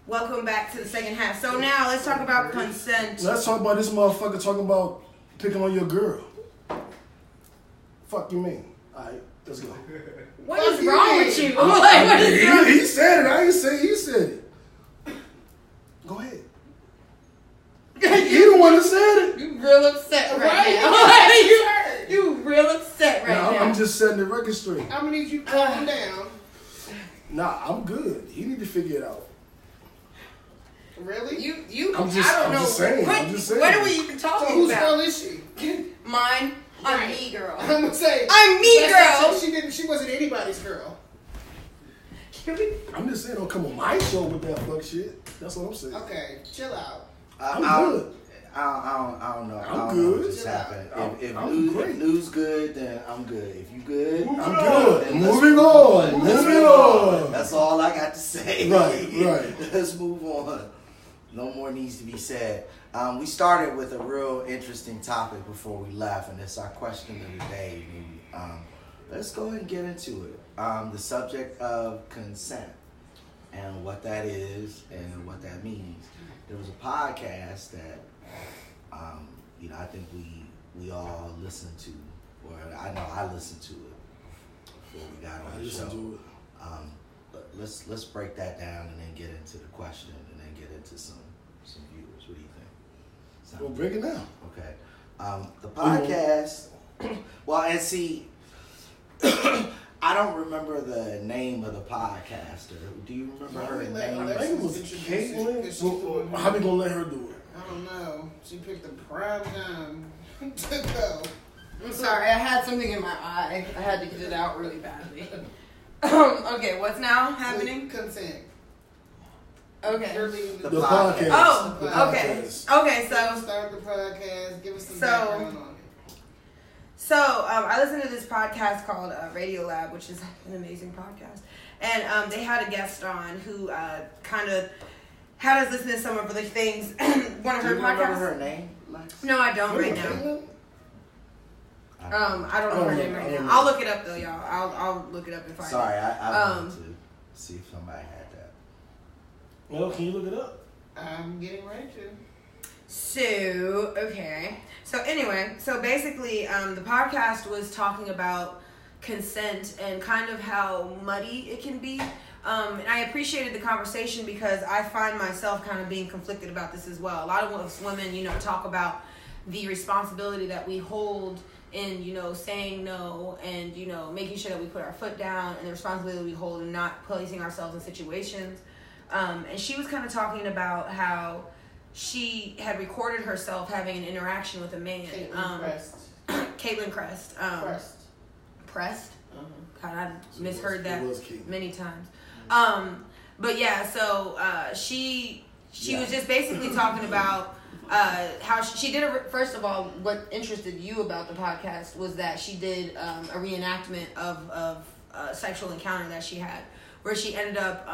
Welcome back to the second half. So now, let's talk about consent. Let's talk about this motherfucker talking about picking on your girl. Fuck you mean? Alright, let's go. What is wrong with you? Like, what is wrong? He said it. I ain't say he said it. Go ahead. He the one that said it. You real upset right now. you real upset right Nah, now. I'm just setting the record straight. I'm gonna need you to calm down. Nah, I'm good. He need to figure it out. Really? You. I'm just saying. What are we even talking So whose about? girl is she? Mine. I'm me girl. I'm gonna say. I'm me that's girl. not- She wasn't anybody's girl. I'm just saying, don't come on my show with that fuck shit. That's what I'm saying. Okay, chill out. I'm good. I don't know. I'm I don't know good. what just happened. If I'm great. news good, then I'm good. If you good, I'm then good. let's Moving move on. Let's Moving move on. That's all I got to say. Right. Let's move on. No more needs to be said. We started with a real interesting topic before we left, and it's our question of the day. Let's go ahead and get into it. The subject of consent and what that is and what that means. There was a podcast that I think we all listened to, or I know I listened to it before we got on the show. Let's break that down and then get into the question and then get into some viewers. What do you think? We'll break it down. Okay. The podcast. Well, and see, I don't remember the name of the podcaster. Do you remember her name? I think it was Caitlin. How we gonna let her do it? I don't know. She picked the prime time to go. I'm sorry, I had something in my eye. I had to get it out really badly. Okay, what's now happening? Consent. Okay. The podcast. Oh, The okay. podcast. Okay, so start the podcast. Give us some So- background on it. So I listened to this podcast called Radio Lab, which is an amazing podcast, and they had a guest on who kind of had us listen to some of the things. One of her Do you podcasts. remember her name, Lex? No, I don't right now. I don't know her name right now. I'll look it up though, y'all. I'll look it up and find it. Sorry, I wanted to see if somebody had that. Well, can you look it up? I'm getting ready to. So, okay. So anyway, so basically, the podcast was talking about consent and kind of how muddy it can be. And I appreciated the conversation because I find myself kind of being conflicted about this as well. A lot of us women, talk about the responsibility that we hold in, saying no and, making sure that we put our foot down, and the responsibility we hold in not placing ourselves in situations. And she was kind of talking about how she had recorded herself having an interaction with a man. Caitlin Crest. Prest? God, I misheard that many times. But yeah, so she was just basically talking about how she did first of all, what interested you about the podcast was that she did a reenactment of a sexual encounter that she had, where she ended up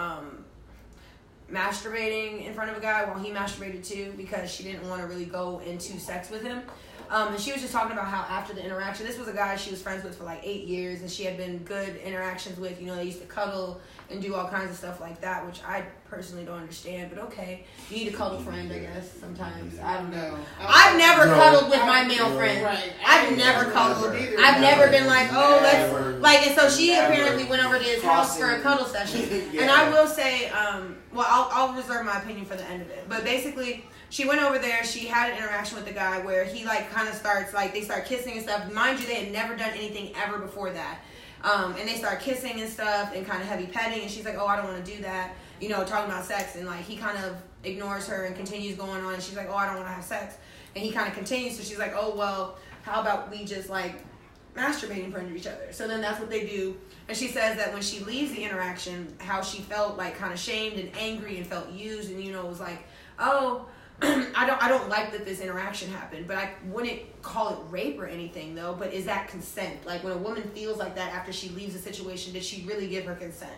masturbating in front of a guy while he masturbated too, because she didn't want to really go into sex with him. And she was just talking about how after the interaction, this was a guy she was friends with for like 8 years, and she had been good interactions with. They used to cuddle and do all kinds of stuff like that, which I personally don't understand, but okay. You need a cuddle friend, I guess, sometimes. I don't know. I've never cuddled with my male friend. Right. I've never cuddled. I've never been like, oh, let's... and so she apparently went over to his house for a cuddle session. And I will say, I'll reserve my opinion for the end of it. But basically, she went over there, she had an interaction with the guy where he kind of starts, they start kissing and stuff. Mind you, they had never done anything ever before that. And they start kissing and stuff and kind of heavy petting, and she's like, oh, I don't want to do that, talking about sex, and he kind of ignores her and continues going on, and she's like, oh, I don't want to have sex, and he kind of continues, so she's like, oh, well, how about we just masturbate in front of each other? So then that's what they do, and she says that when she leaves the interaction, how she felt kind of shamed and angry and felt used, and was like, oh, I don't like that this interaction happened, but I wouldn't call it rape or anything though. But is that consent? When a woman feels like that after she leaves a situation, did she really give her consent?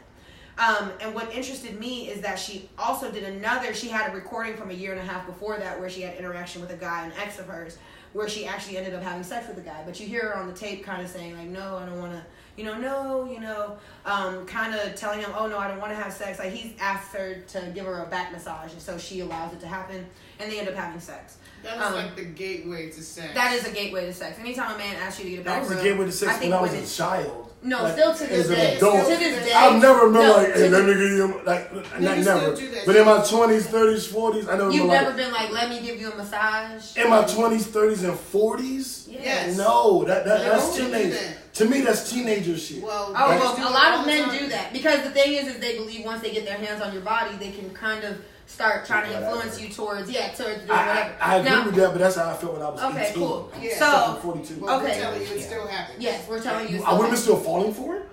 And what interested me is that she also did she had a recording from 1.5 years before that where she had interaction with a guy, an ex of hers, where she actually ended up having sex with the guy. But you hear her on the tape kind of saying no, I don't want to, kind of telling him, oh no, I don't want to have sex. He's asked her to give her a back massage, and so she allows it to happen, and they end up having sex. That is the gateway to sex. That is a gateway to sex. Anytime a man asks you to get a back rub. That was a gateway to sex when I was a child. No, still to this day. Adult. To this day. I've never remember hey, let me give you never. But in my 20s, 30s, 40s, I never. You've never been let me give you a massage. In my 20s, 30s, and 40s. Yes. No, that's teenage. To me, that's teenager shit. Well, a lot of men do that because the thing is they believe once they get their hands on your body, they can kind of start trying to influence you towards doing whatever. I agree with that, but that's how I felt when I was 18. Okay, cool. Yeah. So, 42. Well, we're telling you it still happens. Yes, we're telling you. Are women still falling for it?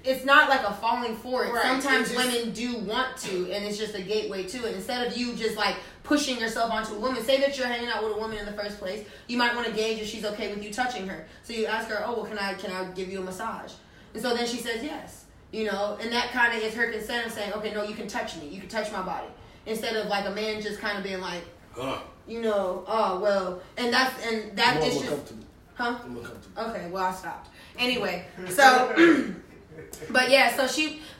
It's not like a falling for it. Right. Sometimes women do want to, and it's just a gateway to it. Instead of you just pushing yourself onto a woman, say that you're hanging out with a woman in the first place, you might want to gauge if she's okay with you touching her. So you ask her, oh, well, can I give you a massage? And so then she says yes. And that kind of is her consent of saying, okay, no, you can touch me. You can touch my body. Instead of a man just kind of being oh, well, and that is just, huh? Okay, well, I stopped. Anyway, so, but yeah, so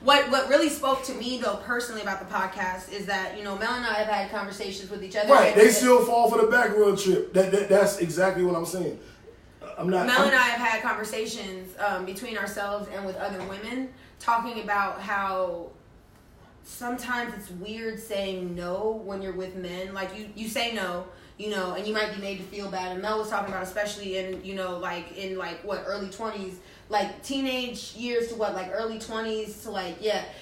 what really spoke to me though personally about the podcast is that, Mel and I have had conversations with each other. Right, they still fall for the back road trip. That's exactly what I'm saying. Mel and I have had conversations between ourselves and with other women talking about how sometimes it's weird saying no when you're with men. You say no, and you might be made to feel bad. And Mel was talking about especially in, early 20s, teenage years to early 20s to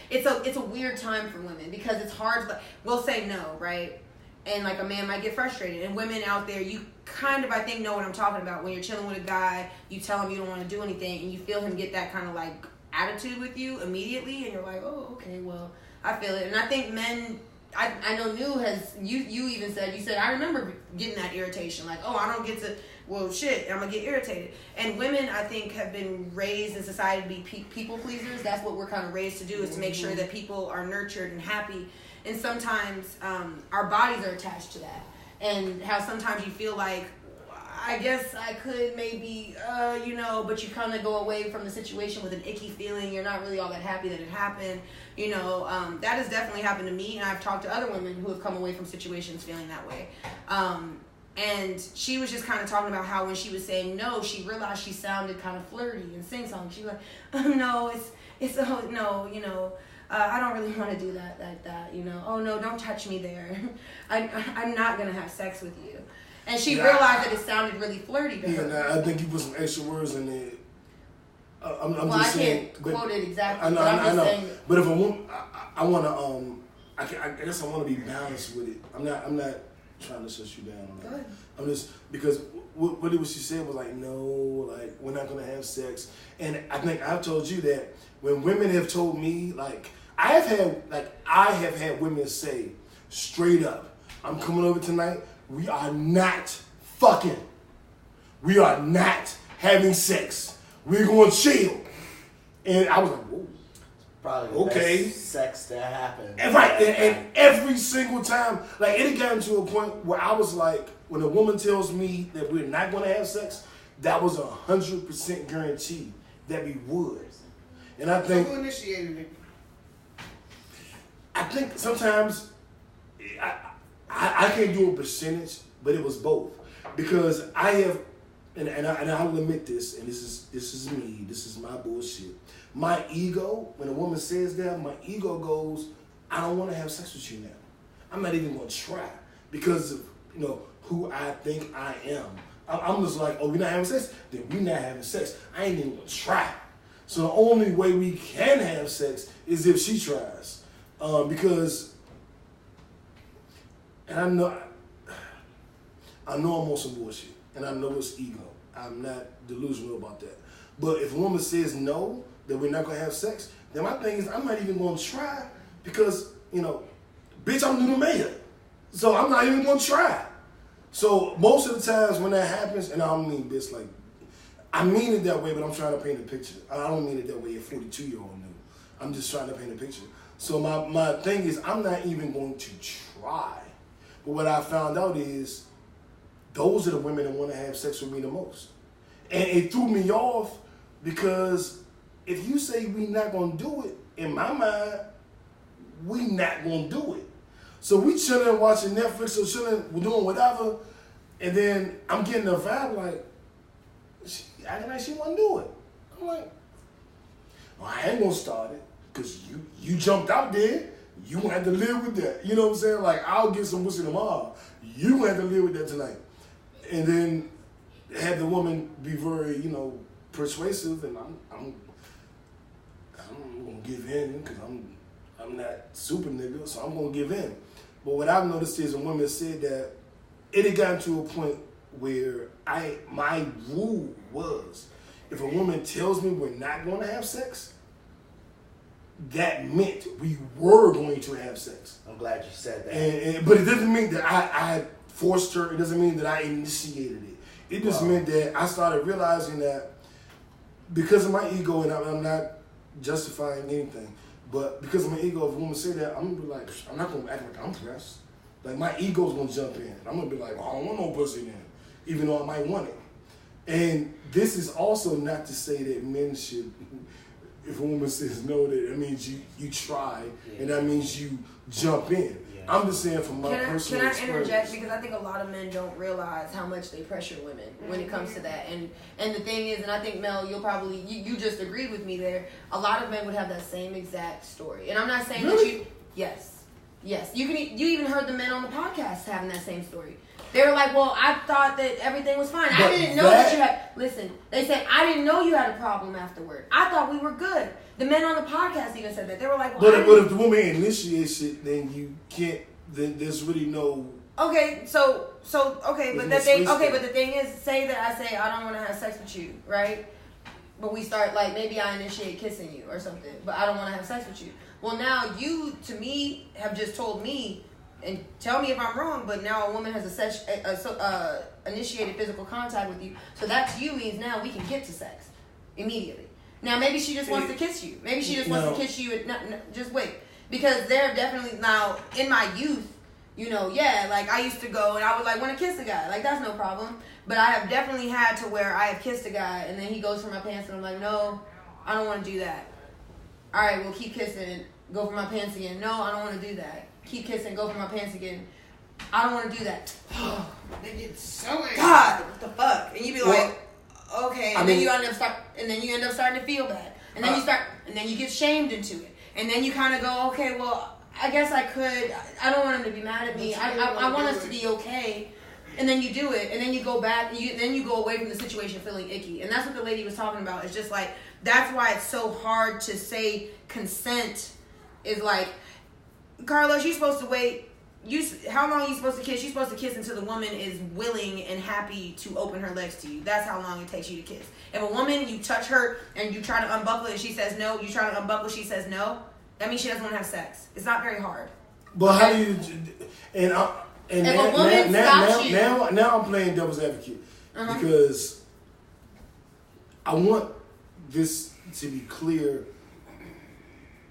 it's a weird time for women because it's hard. We'll say no, right? And a man might get frustrated. And women out there, you kind of, I think, know what I'm talking about. When you're chilling with a guy, you tell him you don't want to do anything, and you feel him get that kind of attitude with you immediately, and you're like, oh, okay, well, I feel it. And I think men, I know New has, you even said, I remember getting that irritation. Like, oh, I don't get to, well, shit, I'm going to get irritated. And women, I think, have been raised in society to be people pleasers. That's what we're kind of raised to do, is to make sure that people are nurtured and happy. And sometimes our bodies are attached to that. And how sometimes you feel like, I guess I could maybe, but you kind of go away from the situation with an icky feeling. You're not really all that happy that it happened. That has definitely happened to me. And I've talked to other women who have come away from situations feeling that way. And she was just kind of talking about how when she was saying no, she realized she sounded kind of flirty and sing-song. She was like, oh, no, I don't really want to do that like that, Oh, no, don't touch me there. I'm not going to have sex with you. And she realized that it sounded really flirty to her. Yeah, I think you put some extra words in there. I can't quote it exactly, but I'm just saying. But if a woman, I want to, I guess I want to be balanced with it. I'm not trying to shut you down. Go ahead. I'm just, because what she said was like, no, like, we're not going to have sex. And I think I've told you that when women have told me, like, I have had women say straight up, I'm coming over tonight. We are not fucking. We are not having sex. We're going to chill. And I was like, whoa. Probably the best sex that happened. And right. And every single time, like, it had gotten to a point where I was like, when a woman tells me that we're not going to have sex, that was 100% guarantee that we would. And I think... So who initiated it? I think sometimes... I can't do a percentage, but it was both, because I have, and I'll admit this, and this is me, this is my bullshit. My ego, when a woman says that, my ego goes, I don't want to have sex with you now. I'm not even going to try, because of who I think I am. I'm just like, oh, we're not having sex? Then we're not having sex. I ain't even going to try. So the only way we can have sex is if she tries, because. And I know I'm on some bullshit, and I know it's ego. I'm not delusional about that. But if a woman says no, that we're not going to have sex, then my thing is I'm not even going to try, because, bitch, I'm new to mayor. So I'm not even going to try. So most of the times when that happens, and I don't mean this like, I mean it that way, but I'm trying to paint a picture. I don't mean it that way a 42-year-old knew. I'm just trying to paint a picture. So my thing is I'm not even going to try. But what I found out is those are the women that want to have sex with me the most. And it threw me off, because if you say we not going to do it, in my mind, we not going to do it. So we chilling, watching Netflix or chilling, we're doing whatever, and then I'm getting a vibe like, she acting like she want to do it. I'm like, well, I ain't going to start it, because you jumped out there. You gonna have to live with that. You know what I'm saying? Like, I'll get some pussy tomorrow. You gonna have to live with that tonight. And then have the woman be very, persuasive, and I'm gonna give in, because I'm not super nigga, so I'm gonna give in. But what I've noticed is when women said that, it had gotten to a point where my rule was, if a woman tells me we're not gonna have sex, that meant we were going to have sex. I'm glad you said that. But it doesn't mean that I forced her. It doesn't mean that I initiated it. It just meant that I started realizing that because of my ego, and I'm not justifying anything, but because of my ego, if a woman say that, I'm going to be like, I'm not going to act like I'm pressed. Like, my ego's going to jump in. I'm going to be like, well, I don't want no pussy then, even though I might want it. And this is also not to say that men should... If a woman says no, that means you try, and that means you jump in. Yeah. I'm just saying from my personal experience. Can I interject? Because I think a lot of men don't realize how much they pressure women when it comes to that. And the thing is, and I think, Mel, you'll probably, you just agreed with me there, a lot of men would have that same exact story. And I'm not saying that you, yes. You even heard the men on the podcast having that same story. They were like, well, I thought that everything was fine. I didn't know that you had... Listen, they said, I didn't know you had a problem afterward. I thought we were good. The men on the podcast even said that. They were like, well, but if the woman initiates it, then you can't... Then there's really no... Okay, but the thing is, say that I say, I don't want to have sex with you, right? but we start like maybe I initiate kissing you or something, but I don't want to have sex with you. Well, now you to me have just told me, and tell me if I'm wrong, but now a woman has initiated physical contact with you, so that to you means now we can get to sex immediately. Now maybe she just wants to kiss you. Maybe she just wants to kiss you. Just wait, because there have definitely now in my youth. Like I used to go and I would like want to kiss a guy. Like that's no problem. But I have definitely had to where I have kissed a guy and then he goes for my pants and I'm like, no, I don't want to do that. All right, well keep kissing. Go for my pants again. No, I don't want to do that. Keep kissing. Go for my pants again. I don't want to do that. They get so angry. God, what the fuck? And you be like, okay. And then you end up starting to feel bad. And then and then you get shamed into it. And then you kind of go, okay, well, I guess I could. I don't want him to be mad at me. I want us to be okay. And then you do it, and then you go back, and then you go away from the situation feeling icky. And that's what the lady was talking about. It's just like, that's why it's so hard to say consent is like, Carlos, you're supposed to wait. How long are you supposed to kiss? You're supposed to kiss until the woman is willing and happy to open her legs to you. That's how long it takes you to kiss. If a woman, you touch her, and you try to unbuckle and she says no, you try to unbuckle, she says no, that means she doesn't want to have sex. It's not very hard. But how do you... Now I'm playing devil's advocate because I want this to be clear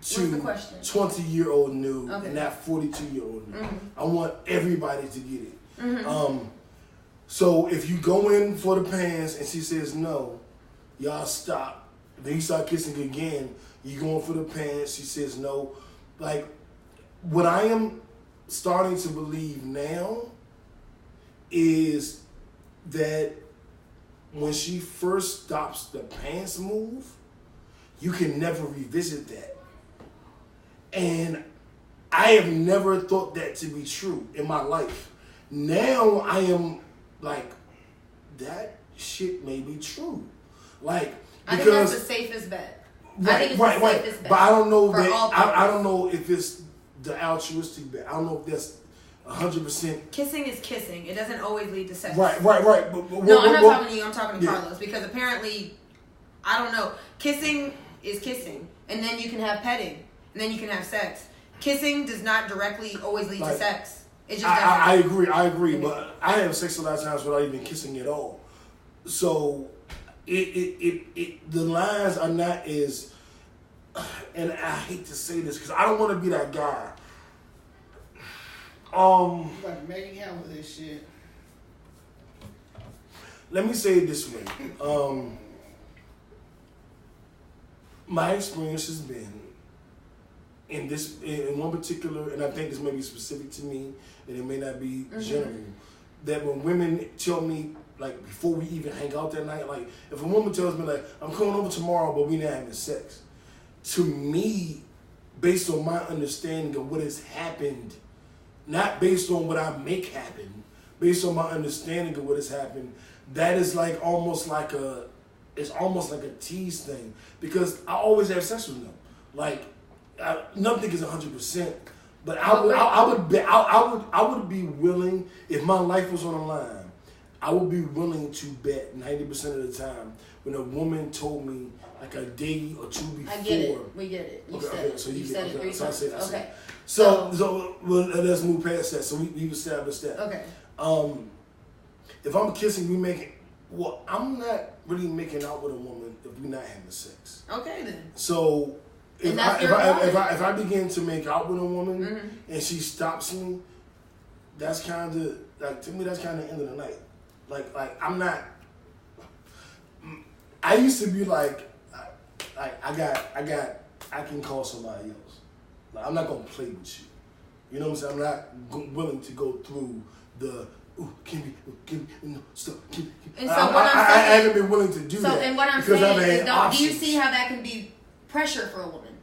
to 20-year-old new and not 42-year-old new. I want everybody to get it. So if you go in for the pants and she says no, y'all stop. Then you start kissing again. You going for the pants, she says no. Like, what I am starting to believe now is that when she first stops the pants move, you can never revisit that. And I have never thought that to be true in my life. Now I am like, that shit may be true. Like, I think that's the safest bet. Right. But I don't know that. I don't know if it's the altruistic bet. I don't know if that's 100%. Kissing is kissing. It doesn't always lead to sex. Right. No, I'm not talking to you. I'm talking to Carlos because apparently, I don't know. Kissing is kissing, and then you can have petting, and then you can have sex. Kissing does not directly always lead to sex. It just doesn't. I agree, but I have sex a lot of times without even kissing at all. So. The lines are not as, and I hate to say this because I don't want to be that guy. You about to make hell with this shit. Let me say it this way. My experience has been in one particular, and I think this may be specific to me, and it may not be general, that when women tell me, like, before we even hang out that night, like, if a woman tells me, like, I'm coming over tomorrow, but we not having sex, to me, based on my understanding of what has happened, not based on what I make happen, based on my understanding of what has happened, that is like almost like a tease thing, because I always have sex with them. Like, nothing is 100%, but I would be willing, if my life was on the line, I would be willing to bet 90% of the time when a woman told me like a day or two before. I get it. We get it. You said it. So you said it 3 times. Okay. So let's move past that. So we've established that. Okay. If I'm kissing, I'm not really making out with a woman if we're not having sex. Okay then. So if I begin to make out with a woman and she stops me, that's kind of like, to me, that's kind of the end of the night. Like I'm not. I used to be like I can call somebody else. Like, I'm not gonna play with you. You know what I'm saying? I'm not willing to go through the stop. And so what I'm saying, I haven't been willing to do that. And what I'm saying is, do you see how that can be pressure for a woman?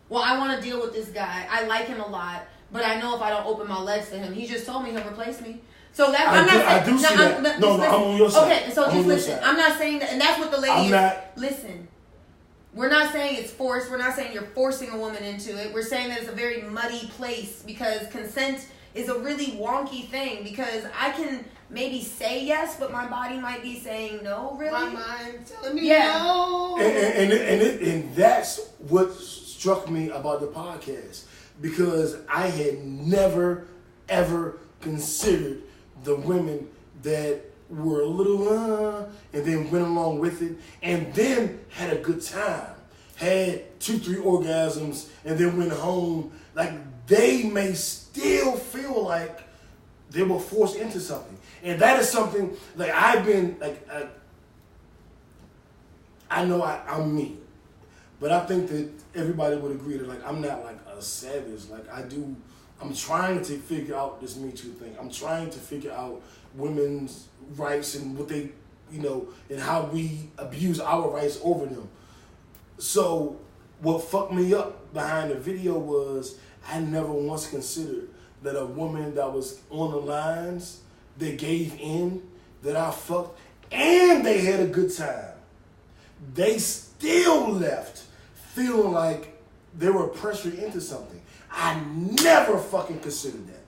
Well, I want to deal with this guy. I like him a lot, but I know if I don't open my legs to him, he just told me he'll replace me. So that's I do see that. No, I'm on your side. Okay, so just listen. I'm not saying that, and that's what the lady is. Listen, we're not saying it's forced. We're not saying you're forcing a woman into it. We're saying that it's a very muddy place because consent is a really wonky thing, because I can maybe say yes, but my body might be saying no. Really, My mind telling me Yeah. no. And that's what struck me about the podcast, because I had never ever considered the women that were a little and then went along with it and then had a good time, had 2-3 orgasms and then went home. Like, they may still feel like they were forced into something. And that is something, like, I've been, like, I know I'm me, but I think that everybody would agree that, like, I'm not like a savage. Like, I'm trying to figure out this Me Too thing. I'm trying to figure out women's rights and what they, and how we abuse our rights over them. So what fucked me up behind the video was I never once considered that a woman that was on the lines, that gave in, that I fucked, and they had a good time, they still left feeling like they were pressured into something. I never fucking considered that.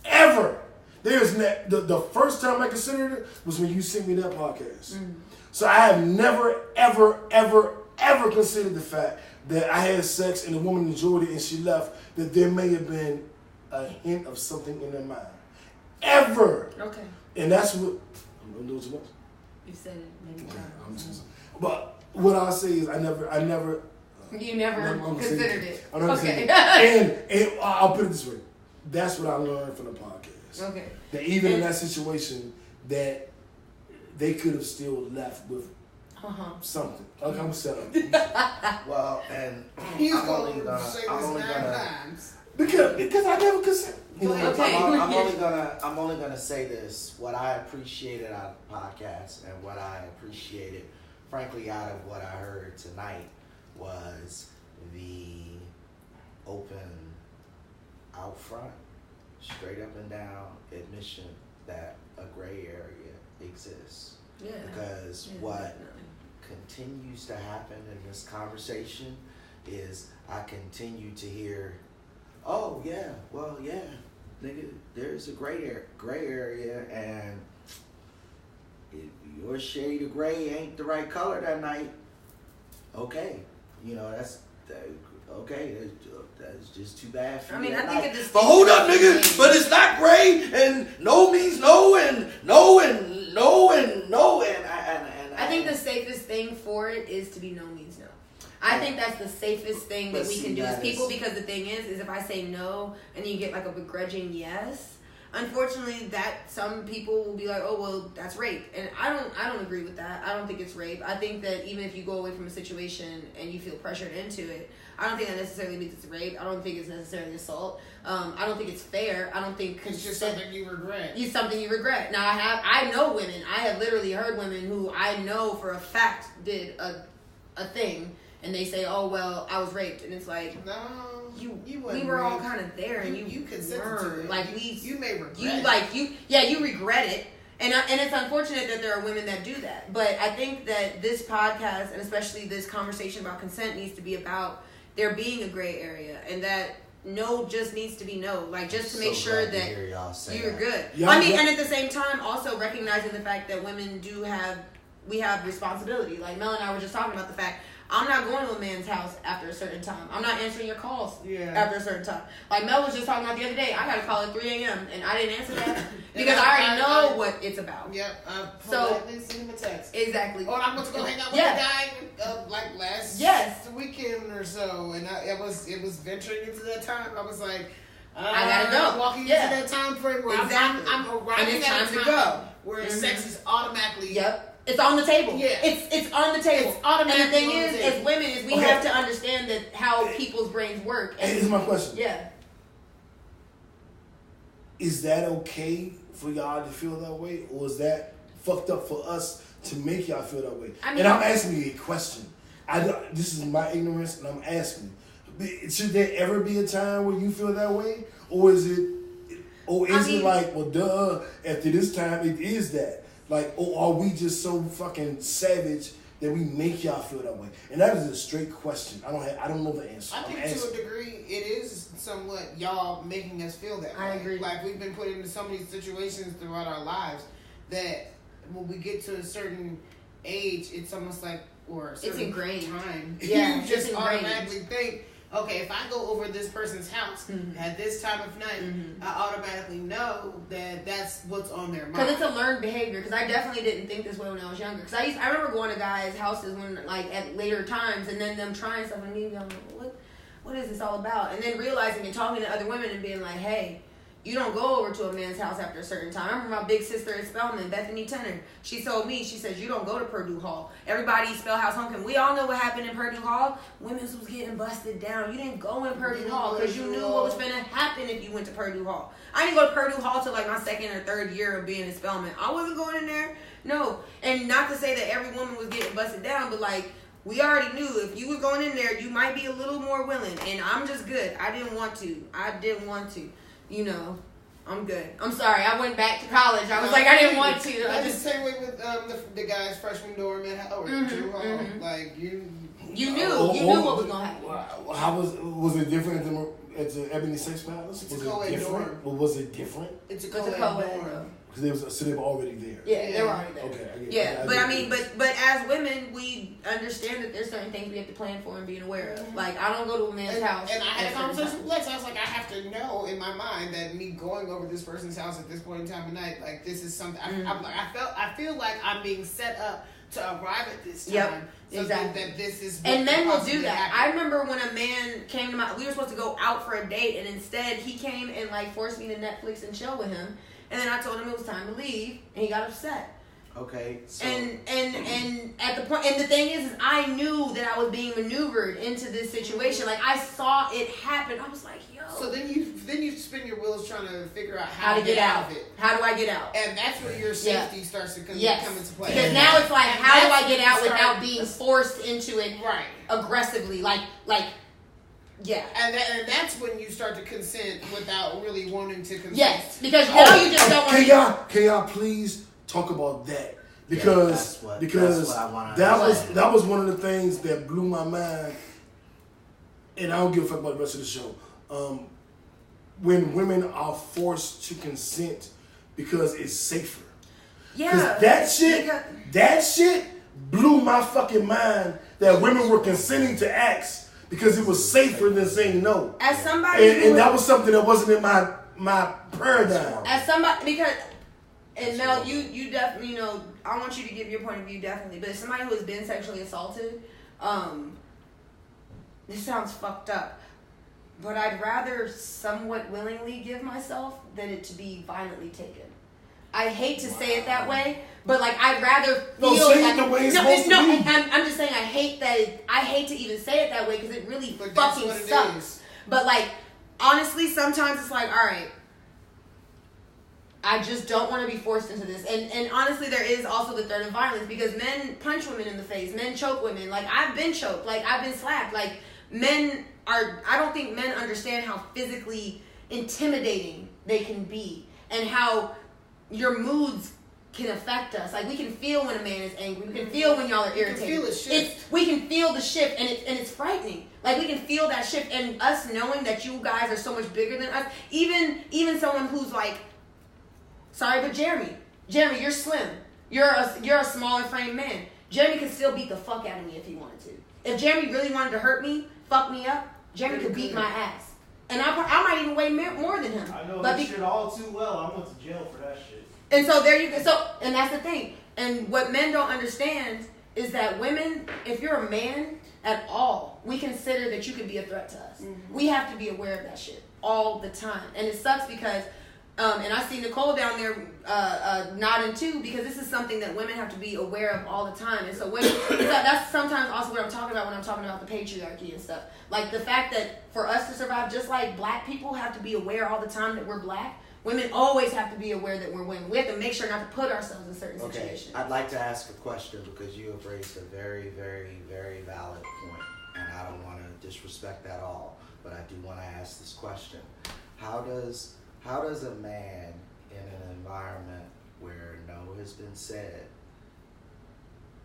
Ever. The first time I considered it was when you sent me that podcast. Mm. So I have never, ever, ever, ever considered the fact that I had sex and the woman enjoyed it and she left, that there may have been a hint of something in their mind. Ever. Okay. And that's what... I'm doing too much? You said it many times. But what I'll say is I never... You never considered it. Okay. And I'll put it this way. That's what I learned from the podcast. Okay. That even in that situation, that they could have still left with something. Okay, I'm set up. Well, and He's I'm only going to gonna say this 9 times. Because I never considered. Okay. I'm only gonna say this. What I appreciated out of the podcast and what I appreciated, frankly, out of what I heard tonight was the open, out front, straight up and down admission that a gray area exists. Yeah. Because what continues to happen in this conversation is I continue to hear, oh yeah, well yeah, nigga, there's a gray area, and if your shade of gray ain't the right color that night, okay, that's just too bad for you. I think it just. But hold up, nigga. But it's not gray, and no means no, and no, and no, and no, and I think the safest thing for it is to be no means no. I think that's the safest thing that we can do as people, because the thing is if I say no and you get like a begrudging yes, unfortunately that some people will be like, oh well, that's rape, and I don't agree with that. I don't think it's rape. I think that even if you go away from a situation and you feel pressured into it, I don't think that necessarily means it's rape. I don't think it's necessarily assault. I don't think it's fair. I don't think it's just something you regret. It's something you regret. Now I know women. I have literally heard women who I know for a fact did a thing, and they say, oh well, I was raped, and it's like, no, we were all kind of there, and you consented to it. Like you may regret you regret it. And it's unfortunate that there are women that do that. But I think that this podcast, and especially this conversation about consent, needs to be about there being a gray area, and that no just needs to be no. Like, just to make sure that you're good. Yeah, and at the same time, also recognizing the fact that women we have responsibility. Like Mel and I were just talking about the fact, I'm not going to a man's house after a certain time. I'm not answering your calls after a certain time. Like Mel was just talking about the other day, I got a call at 3 a.m. and I didn't answer that because I already know what it's about. Yep. So I didn't send him a text. Exactly. Oh, I'm going to go hang out with the guy like last weekend or so, and it was venturing into that time. I was like, I gotta go. Walking into that time frame where I'm arriving at a time to go where sex is automatically. Yep. It's on the table. Yeah. It's on the table. It's automatically. And the thing is, as women, we have to understand that how people's brains work. And here's my question. Yeah. Is that okay for y'all to feel that way? Or is that fucked up for us to make y'all feel that way? And I'm asking you a question. This is my ignorance, and I'm asking you. Should there ever be a time where you feel that way? Or is it like, well, duh, after this time, it is that? Like, or are we just so fucking savage that we make y'all feel that way? And that is a straight question. I don't know the answer. I think to a degree it is somewhat y'all making us feel that way. I agree. Like, we've been put into so many situations throughout our lives that when we get to a certain age, it's almost like, or a certain ingrained. time, Yeah, you just ingrained. automatically think, okay, if I go over this person's house at this time of night, I automatically know that that's what's on their mind. Because it's a learned behavior. Because I definitely didn't think this way when I was younger. Because I remember going to guys' houses when, like, at later times, and then them trying stuff, and me going, what is this all about? And then realizing and talking to other women and being like, hey, you don't go over to a man's house after a certain time. I remember my big sister at Spelman, Bethany Tenner. She told me, she says, you don't go to Purdue Hall. Everybody Spellhouse Homecoming. We all know what happened in Purdue Hall. Women's was getting busted down. You didn't go in Purdue Hall because you knew what was going to happen if you went to Purdue Hall. I didn't go to Purdue Hall till like my second or third year of being in Spelman. I wasn't going in there. No. And not to say that every woman was getting busted down, but like, we already knew if you was going in there, you might be a little more willing. And I'm just good. I didn't want to. You know, I'm good. I'm sorry. I went back to college. I was like, I didn't want to. That's the same way with the guys' freshman dorm at Howard. Like, you knew what was going to happen. How was it different at the Ebony Sex Palace? It's a co-ed dorm. Was it different? It's a co-ed dorm. So they were already there. Yeah, they were already there. Okay. But as women, we understand that there's certain things we have to plan for and being aware of. Like, I don't go to a man's house. And I had a conversation with Lex. I was like, I have to know in my mind that me going over this person's house at this point in time of night, like, this is something. I feel like I'm being set up to arrive at this time. Yep. So exactly. That this is and men will do that. Happen. I remember when a man came to we were supposed to go out for a date, and instead he came and like forced me to Netflix and chill with him. And then I told him it was time to leave, and he got upset. Okay. So. And at the point, and the thing is I knew that I was being maneuvered into this situation. Like, I saw it happen. I was like, yo. So then you spin your wheels trying to figure out how to get out of it. How do I get out? And that's where your safety starts to come into play. Because now it's like, how do I get out without being forced into it aggressively? Like. Yeah. And that's when you start to consent without really wanting to consent. Yes, because now you just don't want to. Can y'all please talk about that? Because that was one of the things that blew my mind, and I don't give a fuck about the rest of the show. When women are forced to consent because it's safer. Yeah. That shit blew my fucking mind that women were consenting to acts because it was safer than saying no. As somebody and that was something that wasn't in my paradigm. As somebody, because, and Mel, you definitely, you know, I want you to give your point of view, definitely, but as somebody who has been sexually assaulted, this sounds fucked up, but I'd rather somewhat willingly give myself than it to be violently taken. I hate to say it that way, but like, I'd rather feel I'm just saying I hate to even say it that way because it really fucking sucks. But like, honestly, sometimes it's like, all right, I just don't want to be forced into this. And honestly, there is also the threat of violence because men punch women in the face, men choke women. Like, I've been choked, like I've been slapped. Like, I don't think men understand how physically intimidating they can be and how your moods can affect us. Like, we can feel when a man is angry. We can feel when y'all are irritated. We can feel the shift. We can feel the shift, and it's frightening. Like, we can feel that shift, and us knowing that you guys are so much bigger than us. Even someone who's like, sorry, but Jeremy, you're slim. You're a smaller framed man. Jeremy could still beat the fuck out of me if he wanted to. If Jeremy really wanted to hurt me, fuck me up, Jeremy could beat my ass. And I might even weigh more than him. I know that shit all too well. I went to jail for that shit. And so there you go. And that's the thing. And what men don't understand is that women, if you're a man at all, we consider that you could be a threat to us. Mm-hmm. We have to be aware of that shit all the time. And it sucks because, and I see Nicole down there nodding too, because this is something that women have to be aware of all the time. And so that's sometimes also what I'm talking about when I'm talking about the patriarchy and stuff. Like, the fact that for us to survive, just like black people have to be aware all the time that we're black, women always have to be aware that we're women. We have to make sure not to put ourselves in certain situations. I'd like to ask a question because you have raised a very, very, very valid point, and I don't want to disrespect that at all, but I do want to ask this question. How does a man in an environment where no has been said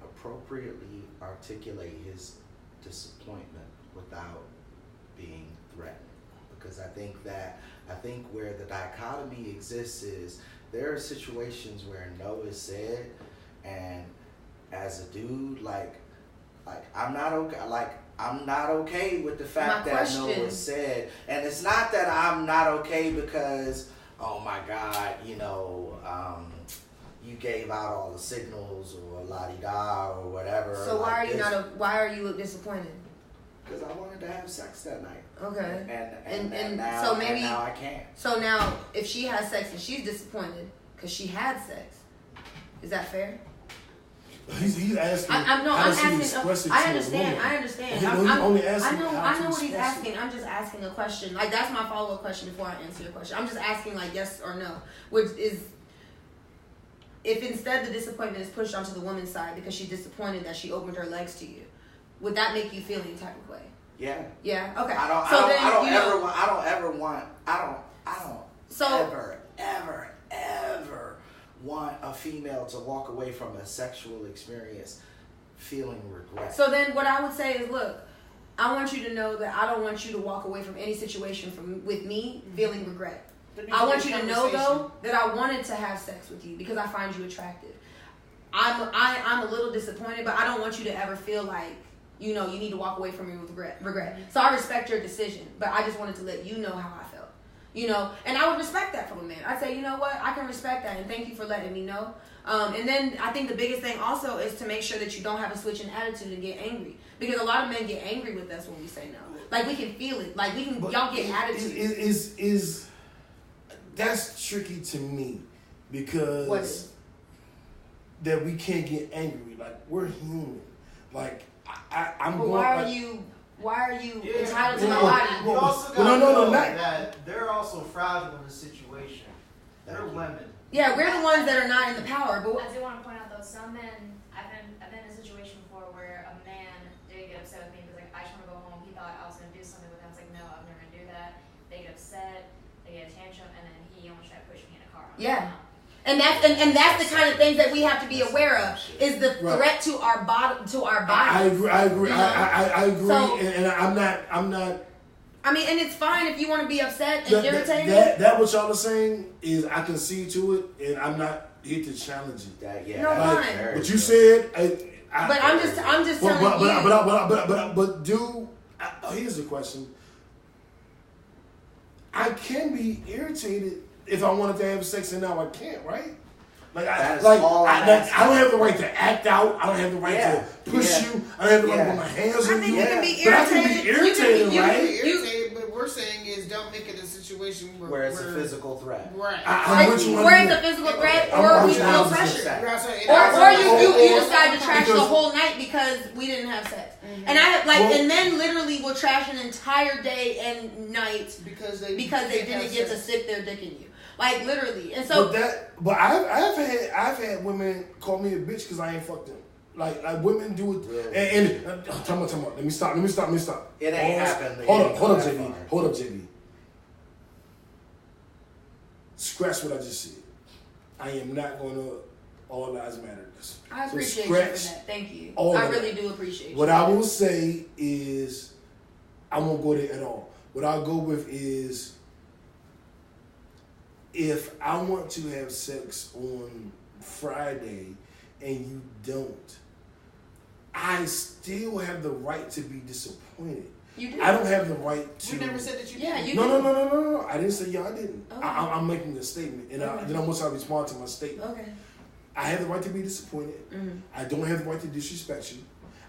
appropriately articulate his disappointment without being threatened? Because I think where the dichotomy exists is there are situations where no is said, and as a dude, like I'm not okay. Like I'm not okay with the fact that no is said, and it's not that I'm not okay because, oh my God, you know, you gave out all the signals or la-di-da or whatever. So why are you disappointed? Because I wanted to have sex that night. Okay. And now, so maybe, and now I can't. So now, if she has sex and she's disappointed because she had sex, is that fair? He's asking. I'm asking. I understand. I know what he's asking. I'm just asking a question. Like, that's my follow-up question before I answer your question. I'm just asking, like, yes or no, which is, if instead the disappointment is pushed onto the woman's side because she's disappointed that she opened her legs to you, would that make you feel any type of way? Yeah. Yeah. Okay. I don't ever want a female to walk away from a sexual experience feeling regret. So then what I would say is, look, I want you to know that I don't want you to walk away from any situation with me feeling regret. I want you to know, though, that I wanted to have sex with you because I find you attractive. I'm a little disappointed, but I don't want you to ever feel like, you know, you need to walk away from me with regret. So I respect your decision, but I just wanted to let you know how I felt. You know, and I would respect that from a man. I'd say, you know what, I can respect that, and thank you for letting me know. And then I think the biggest thing also is to make sure that you don't have a switch in attitude and get angry. Because a lot of men get angry with us when we say no. Like, we can feel it. Like, y'all get attitude. That's tricky to me because that we can't get angry. Like, we're human. Like, I'm but going. Why are you entitled to my body? You also got to know that they're also fragile in the situation. They're women. Yeah, we're the ones that are not in the power. But I do want to point out though, some men, I've been in a situation before where a man did get upset with me because, like, I just want to go home. He thought I was going to do something with him. I was like, no, I'm never going to do that. They get upset, they get a tantrum, and then he almost tried to push me in a car. Yeah. And that's the kind of things that we have to be aware of, is the threat to our body, to our bodies. I agree. I agree. So, and I'm not. I mean, and it's fine if you want to be upset and irritated. That what y'all are saying is, I can see to it, and I'm not here to challenge it. No, like, fine. What you said. I'm just telling you. But dude, here's the question. I can be irritated if I wanted to have sex and now I can't, right? Like, I don't have the right to act out. I don't have the right to push you. I don't have the right to put my hands on you. You can be irritated. But I can be irritated, right? You can be irritated, but we're saying is don't make it a situation where it's a physical threat. Right. Where it's a physical threat, or we feel pressure. Or you decide to trash the whole night because we didn't have sex. Mm-hmm. And and men literally will trash an entire day and night because they didn't get to stick their dick in you. Like, literally. And so but I've had women call me a bitch because I ain't fucked them. Like women do it. Really? And tell me. Let me stop. It ain't happened. Hold up, JB. Scratch what I just said. I am not going to all lives matter this. I appreciate you for that. Thank you. I really do appreciate you. What I will say is, I won't go there at all. What I'll go with is, if I want to have sex on Friday and you don't, I still have the right to be disappointed. You do. I don't have the right to. You never said that you did. Yeah, you No. I didn't say y'all didn't. Okay. I'm making a statement, and then I want y'all to respond to my statement. Okay. I have the right to be disappointed. Mm-hmm. I don't have the right to disrespect you.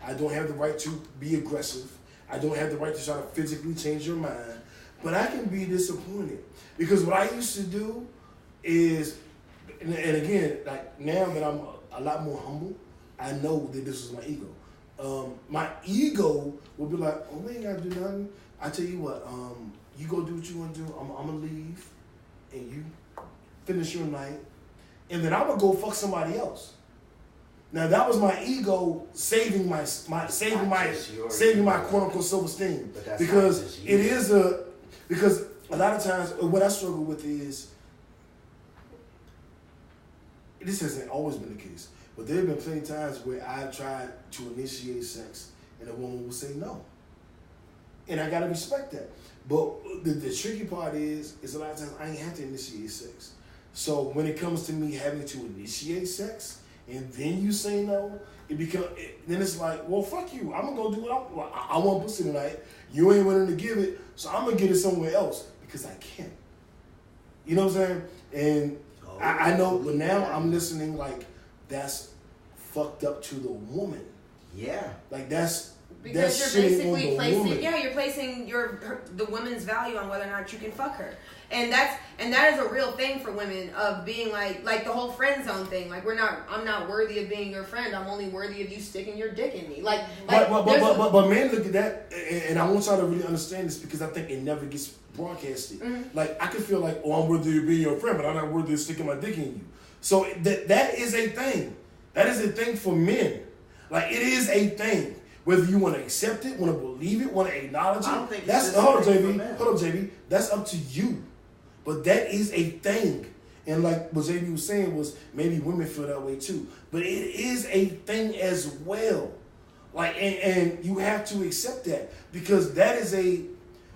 I don't have the right to be aggressive. I don't have the right to try to physically change your mind. But I can be disappointed. Because what I used to do is, and again, like now that I'm a lot more humble, I know that this was my ego. My ego would be like, oh, we ain't got to do nothing. I tell you what, you go do what you want to do. I'm going to leave, and you finish your night. And then I would go fuck somebody else. Now that was my ego saving my quote unquote self-esteem. Because because a lot of times what I struggle with is, this hasn't always been the case, but there have been plenty of times where I've tried to initiate sex and a woman will say no. And I gotta respect that. But the tricky part is a lot of times I ain't have to initiate sex. So when it comes to me having to initiate sex and then you say no, then it's like, well, fuck you. I'm gonna go do what I want pussy tonight. You ain't willing to give it, so I'm gonna get it somewhere else because I can. You know what I'm saying? And I know, but now I'm listening like that's fucked up to the woman. Yeah. Like that's because that's you're basically placing woman. you're placing the woman's value on whether or not you can fuck her. And that is a real thing for women of being like the whole friend zone thing. Like I'm not worthy of being your friend. I'm only worthy of you sticking your dick in me. But men look at that, and I want y'all to really understand this because I think it never gets broadcasted. Mm-hmm. Like I could feel like, oh, I'm worthy of being your friend, but I'm not worthy of sticking my dick in you. So that is a thing. That is a thing for men. Like it is a thing. Whether you want to accept it, want to believe it, want to acknowledge it. I don't think hold up, JB. That's up to you. But that is a thing. And like what JB was saying was maybe women feel that way too. But it is a thing as well. Like and you have to accept that because that is a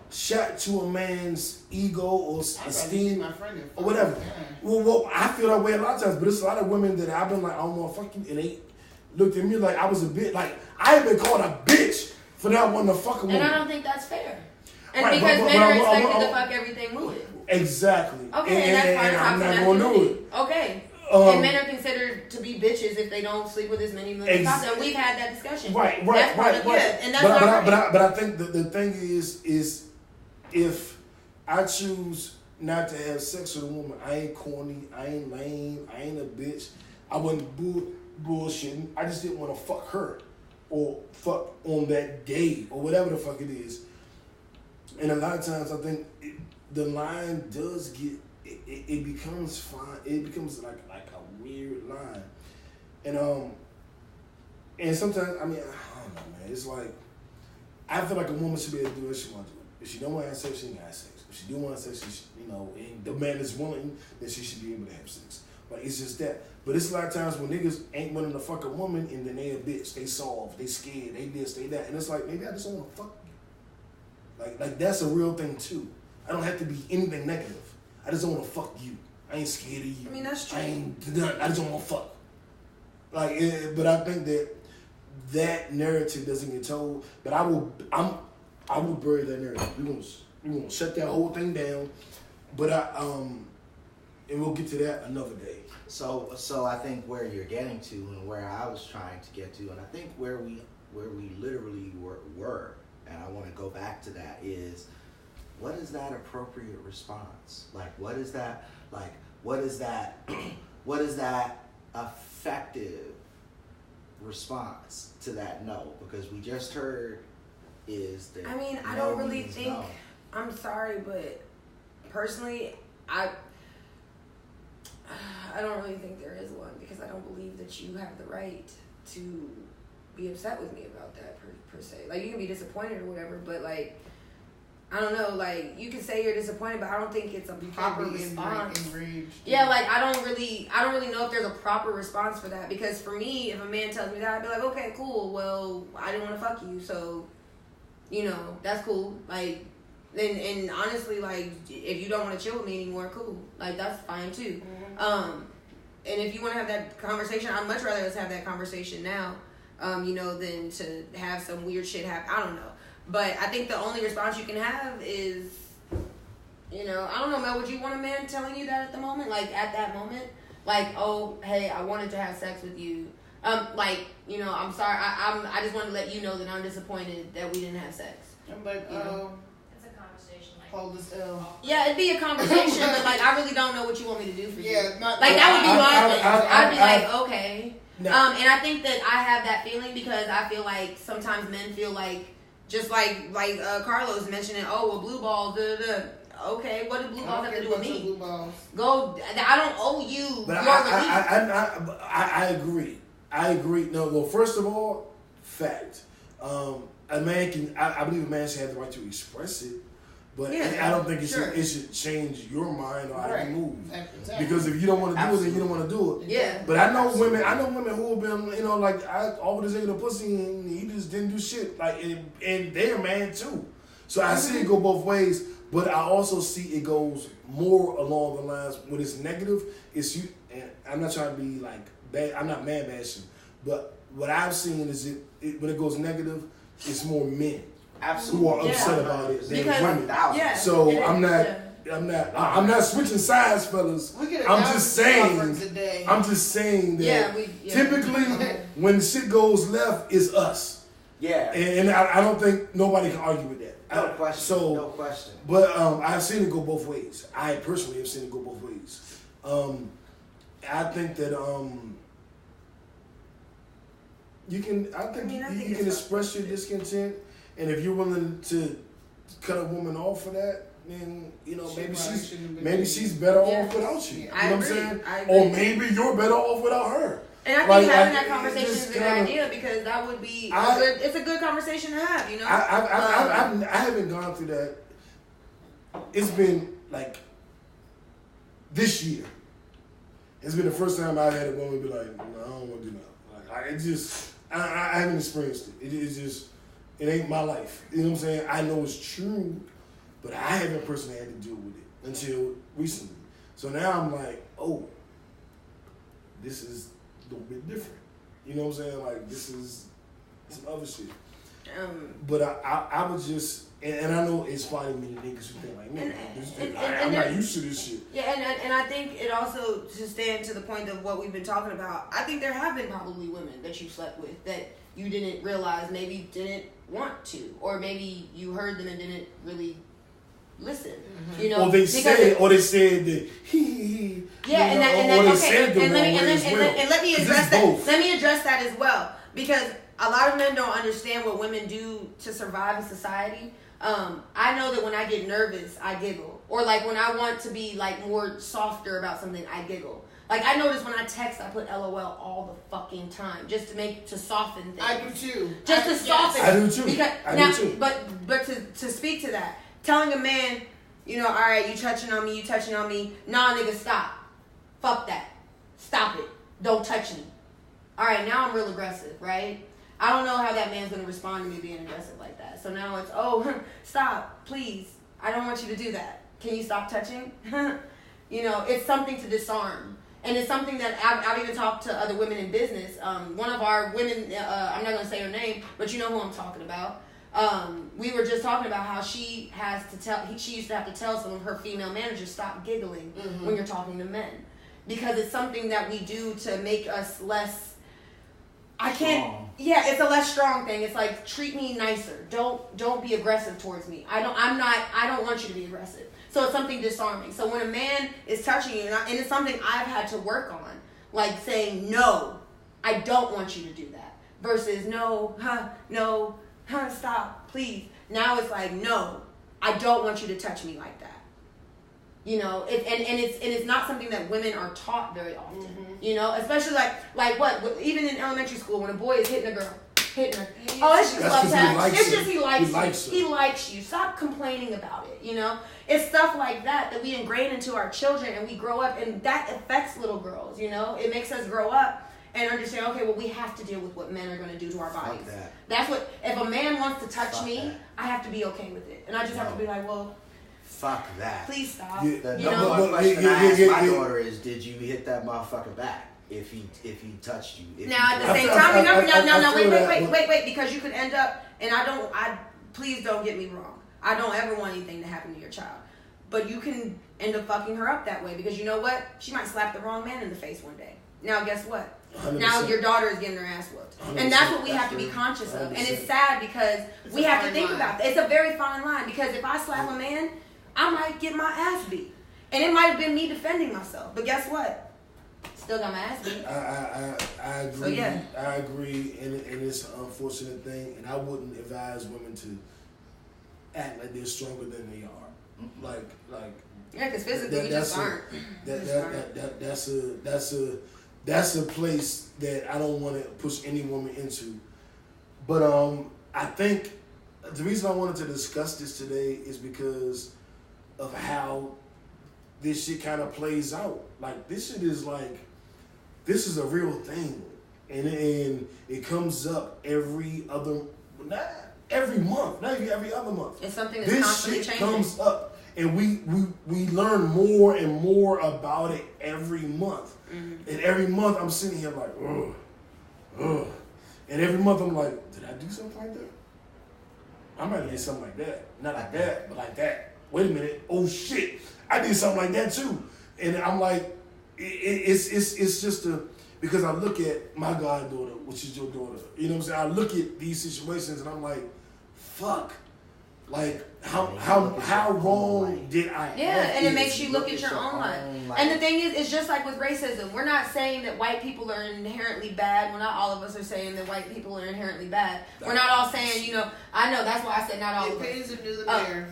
shot to a man's ego or esteem or whatever. Well, I feel that way a lot of times, but it's a lot of women that I've been like, I don't want to fuck you, and they looked at me like I was a bitch. Like I have been called a bitch for not wanting to fuck a woman. And I don't think that's fair. And right, because men are expected to fuck everything moving. Exactly. Okay, and that's part of I'm not going to do it. Okay. And men are considered to be bitches if they don't sleep with as many women as possible. And we've had that discussion. Right. Yeah, and that's but I think the thing is if I choose not to have sex with a woman, I ain't corny, I ain't lame, I ain't a bitch. I wasn't bullshitting. I just didn't want to fuck her or fuck on that day or whatever the fuck it is. And a lot of times I think the line does get, it becomes fine. It becomes like a weird line. And sometimes, I mean, I don't know, man. It's like, I feel like a woman should be able to do what she wants to do. If she don't want to have sex, she ain't got sex. If she do want to have sex, and the man is willing, then she should be able to have sex. Like, it's just that. But it's a lot of times when niggas ain't willing to fuck a woman and then they a bitch, they soft, they scared, they this, they that. And it's like, maybe I just don't want to fuck you. Like that's a real thing too. I don't have to be anything negative. I just don't want to fuck you. I ain't scared of you. I mean, that's true. I just don't want to fuck. Like, but I think that narrative doesn't get told. But I will bury that narrative. We're gonna shut that whole thing down. But and we'll get to that another day. So I think where you're getting to and where I was trying to get to, and I think where we literally were, and I want to go back to that is, what is that appropriate response? What is that effective response to that no? Because we just heard is that I don't really think no. I'm sorry, but personally I don't really think there is one because I don't believe that you have the right to be upset with me about that per se. Like, you can be disappointed or whatever, but like, I don't know, like, you can say you're disappointed, but I don't think it's a proper response. Yeah, like, I don't really know if there's a proper response for that, because for me, if a man tells me that, I'd be like, okay, cool, well, I didn't want to fuck you, so, that's cool. Like, and honestly, like, if you don't want to chill with me anymore, cool. Like, that's fine too. Mm-hmm. And if you want to have that conversation, I'd much rather us have that conversation now, than to have some weird shit happen. I don't know. But I think the only response you can have is, I don't know, Mel, would you want a man telling you that at the moment? Like, at that moment? Like, oh, hey, I wanted to have sex with you. I'm sorry. I just wanted to let you know that I'm disappointed that we didn't have sex. I'm like, it's a conversation. Like, hold this L. Yeah, it'd be a conversation, but like, I really don't know what you want me to do for you. Yeah, that would be my thing. I'd be like, okay. No. And I think that I have that feeling because I feel like sometimes men feel like, just like Carlos mentioning, oh, well, blue balls, Okay, what do blue balls have to do with me? Blue balls. Go. I don't owe you but your relief. I agree. No, well, first of all, fact. A man can. I believe a man should have the right to express it, but I don't think it should change your mind or how you move. Exactly. Because if you don't want to do it, then you don't want to do it. Yeah. But I know women who have been, I always say the pussy and he just didn't do shit. Like, and they're a man too. So I see it go both ways. But I also see it goes more along the lines when it's negative. It's you, and I'm not trying to be like bad. I'm not man bashing, but what I've seen is when it goes negative, it's more men who are upset about it than women. So I'm not switching sides, fellas. I'm just saying that typically when shit goes left, it's us. Yeah. And I don't think nobody can argue with that. No question. But I've seen it go both ways. I personally have seen it go both ways. I think that you can express your discontent, and if you're willing to cut a woman off for that, then maybe she's better off without you. You know what I'm saying? Or maybe you're better off without her. And I think having that conversation is a good idea because that would be it's a good conversation to have, you know? I haven't gone through that. It's been like this year. It's been the first time I've had a woman be like, no, I don't want to do that. I haven't experienced it. It ain't my life. You know what I'm saying? I know it's true, but I haven't personally had to deal with it until recently. So now I'm like, oh, this is a little bit different. You know what I'm saying? Like, this is some other shit. But I was just, and I know it's probably many niggas who think like, man, I'm not used to this shit. Yeah, and I think it also, to stand to the point of what we've been talking about, I think there have been probably women that you slept with that you didn't realize maybe didn't want to, or maybe you heard them and didn't really listen. Mm-hmm. You know, or they said that he. Yeah, you know, and let me address that. Let me address that as well, because a lot of men don't understand what women do to survive in society. I know that when I get nervous, I giggle, or like when I want to be like more softer about something, I giggle. Like I notice when I text, I put LOL all the fucking time just to soften things. I do too. Just to soften. I do too. Because I now, do too. But to speak to that, telling a man, you know, all right, you touching on me, nah, nigga, stop. Fuck that. Stop it. Don't touch me. All right, now I'm real aggressive, right? I don't know how that man's gonna respond to me being aggressive like that. So now it's, stop, please. I don't want you to do that. Can you stop touching? You know, it's something to disarm. And it's something that I've even talked to other women in business. One of our women, I'm not going to say her name, but you know who I'm talking about. We were just talking about how she used to have to tell some of her female managers, stop giggling when you're talking to men. Because it's something that we do to make us less, it's a less strong thing. It's like, treat me nicer. Don't be aggressive towards me. I don't want you to be aggressive. So it's something disarming. So when a man is touching you, and it's something I've had to work on, like saying, no, I don't want you to do that. Versus, no, stop, please. Now it's like, no, I don't want you to touch me like that. You know, it's not something that women are taught very often. Mm-hmm. You know, especially like what, even in elementary school, when a boy is hitting a girl. It's just love tap. It's just he likes you. Stop complaining about it. You know, it's stuff like that we ingrain into our children, and we grow up, and that affects little girls. You know, it makes us grow up and understand. Okay, well, we have to deal with what men are going to do to our bodies. That's what. If a man wants to touch me, I have to be okay with it, and I just have to be like, well. Fuck that. Please stop. The number one question I ask my daughter is, did you hit that motherfucker back? If he touched you. Now at the same time, remember, wait, because you could end up, and please don't get me wrong. I don't ever want anything to happen to your child. But you can end up fucking her up that way, because you know what? She might slap the wrong man in the face one day. Now guess what? 100%. Now your daughter is getting her ass whooped. And that's what we have to be conscious of. 100%. And it's sad because we have to think about that. It's a very fine line, because if I slap a man, I might get my ass beat. And it might have been me defending myself. But guess what? Still got my ass beat. I agree. So, yeah. I agree, and it's an unfortunate thing, and I wouldn't advise women to act like they're stronger than they are. Yeah, because physically we just aren't. That's a place that I don't want to push any woman into. But I think the reason I wanted to discuss this today is because of how this shit kind of plays out. Like, this shit is like, this is a real thing. And it comes up every other, every month, not even every other month. It's something that's this constantly shit changing. comes up, and we learn more and more about it every month. Mm-hmm. And every month I'm sitting here like, ugh. And every month I'm like, did I do something like that? I might have did something like that. Not like that, but like that. Wait a minute. Oh shit. I did something like that too. And I'm like, it's just because I look at my goddaughter, which is your daughter. You know what I'm saying? I look at these situations and I'm like, fuck. Like, how wrong did I have? Yeah, and it makes you look at your own life. And the thing is, it's just like with racism. We're not saying that white people are inherently bad. Well, not all of us are saying that white people are inherently bad. We're not all saying, you know, I know, that's why I said not all of us.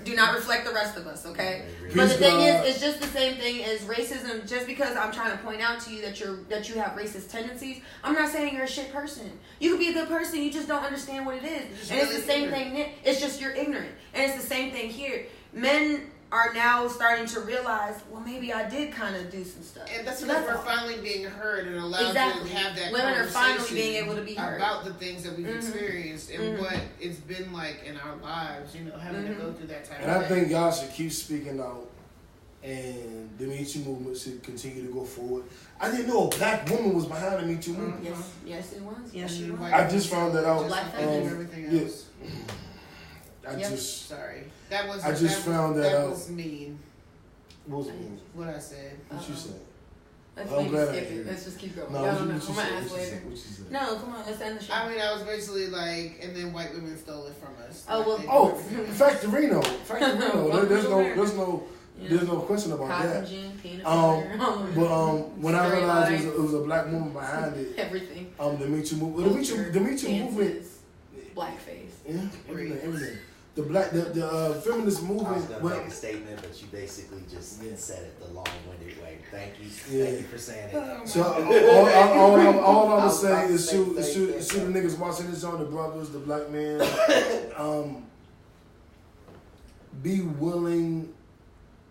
Do not reflect the rest of us, okay? But the thing is, it's just the same thing as racism. Just because I'm trying to point out to you that you have racist tendencies, I'm not saying you're a shit person. You could be a good person, you just don't understand what it is. And it's the same thing, it's just you're ignorant. And it's the same thing here. Men are now starting to realize, well, maybe I did kind of do some stuff. And that's because we're finally being heard and allowed to have that Women are finally being conversation able to be heard about the things that we've experienced and what it's been like in our lives, you know, having to go through that time. And I think y'all should keep speaking out, and the Me Too movement should continue to go forward. I didn't know a black woman was behind the Me Too movement. Yes, it was. Yes, she was. I just found that out. Black everything else. I just found that out. That was mean. What was mean? What I said. What you said? Let's skip it. Let's just keep going. No, I'm gonna ask later. No, come on, let's end the show. I mean, I was basically like, and then white women stole it from us. Factorino. There's no question about that. But when I realized it was a black woman behind it, everything. The Me Too movement. The Me Too movement. Blackface. Yeah, everything. The feminist movement. I was gonna make a statement, but you basically just said it the long-winded way. Thank you for saying it. So all I'm gonna say is shoot the niggas watching this on, the brothers, the black men. Be willing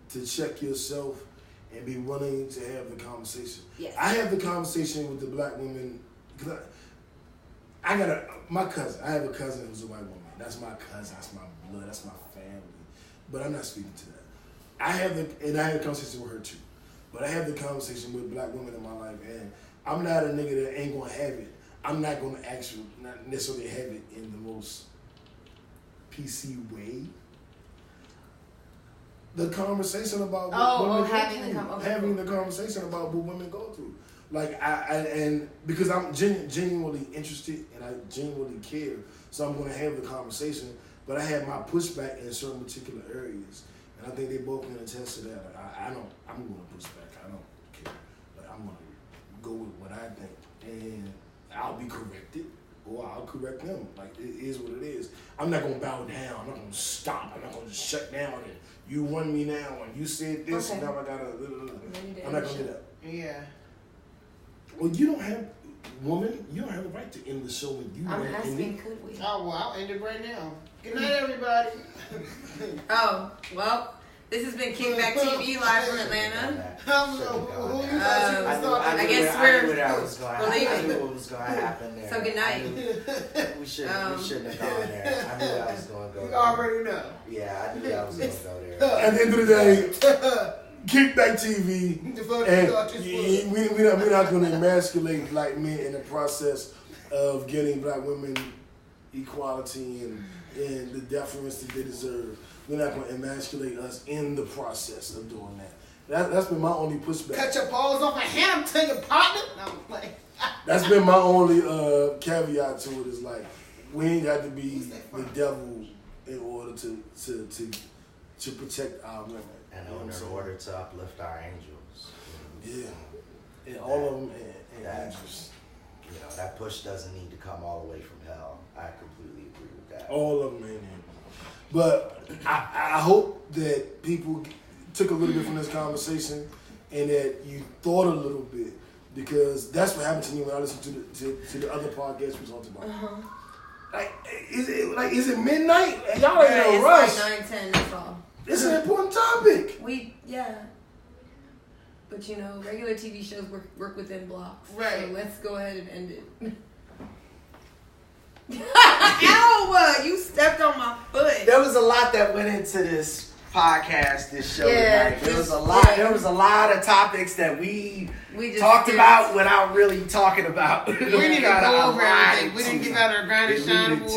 to check yourself and be willing to have the conversation. Yes. I have the conversation with the black women. I have a cousin who's a white woman. That's my cousin. That's my blood. That's my family. But I'm not speaking to that. I have a conversation with her too. But I have the conversation with black women in my life, and I'm not a nigga that ain't gonna have it. I'm not gonna not necessarily have it in the most PC way. The conversation about having the conversation about what women go through. Like and because I'm genuinely interested and I genuinely care, so I'm gonna have the conversation. But I have my pushback in certain particular areas, and I think they both can attest to that. Like, I'm gonna push back. I don't care, but I'm gonna go with what I think, and I'll be corrected or I'll correct them. Like, it is what it is. I'm not gonna bow down. I'm not gonna stop. I'm not gonna just shut down and you won me now and you said this and now I gotta. I'm not gonna do that. Yeah. Well, you don't have the right to end the show when you I'm asking, could we? Oh, well, I'll end it right now. Good night, everybody. Oh, well, this has been KickbackTV live from Atlanta. I guess we're leaving. I knew what was going to happen there. So good night. We shouldn't have gone there. I knew I was going to go there. You already know. Yeah, I knew I was going to go there. At the end of the day, KickbackTV, and we're not going to emasculate black men in the process of getting black women equality and the deference that they deserve. We're not going to emasculate us in the process of doing that. That's been my only pushback. Cut your balls off a ham to your partner. No, like. That's been my only caveat to it. Is like we ain't got to be the devil in order to protect our women. And in order to uplift our angels. Yeah. And all of them and angels. You know, that push doesn't need to come all the way from hell. I completely agree with that. All of them, man. But I hope that people took a little bit from this conversation and that you thought a little bit, because that's what happened to me when I listened to the other podcasts we talked about. Is it midnight? Y'all ain't in a rush. It's like 9:10. That's all. It's an important topic. But you know, regular TV shows work within blocks. Right. So let's go ahead and end it. Ow! You stepped on my foot. There was a lot that went into this podcast, this show Yeah, tonight. There was a lot. There was a lot of topics that we just talked about without really talking about. We didn't even go over everything. We didn't give out our grind and shine award.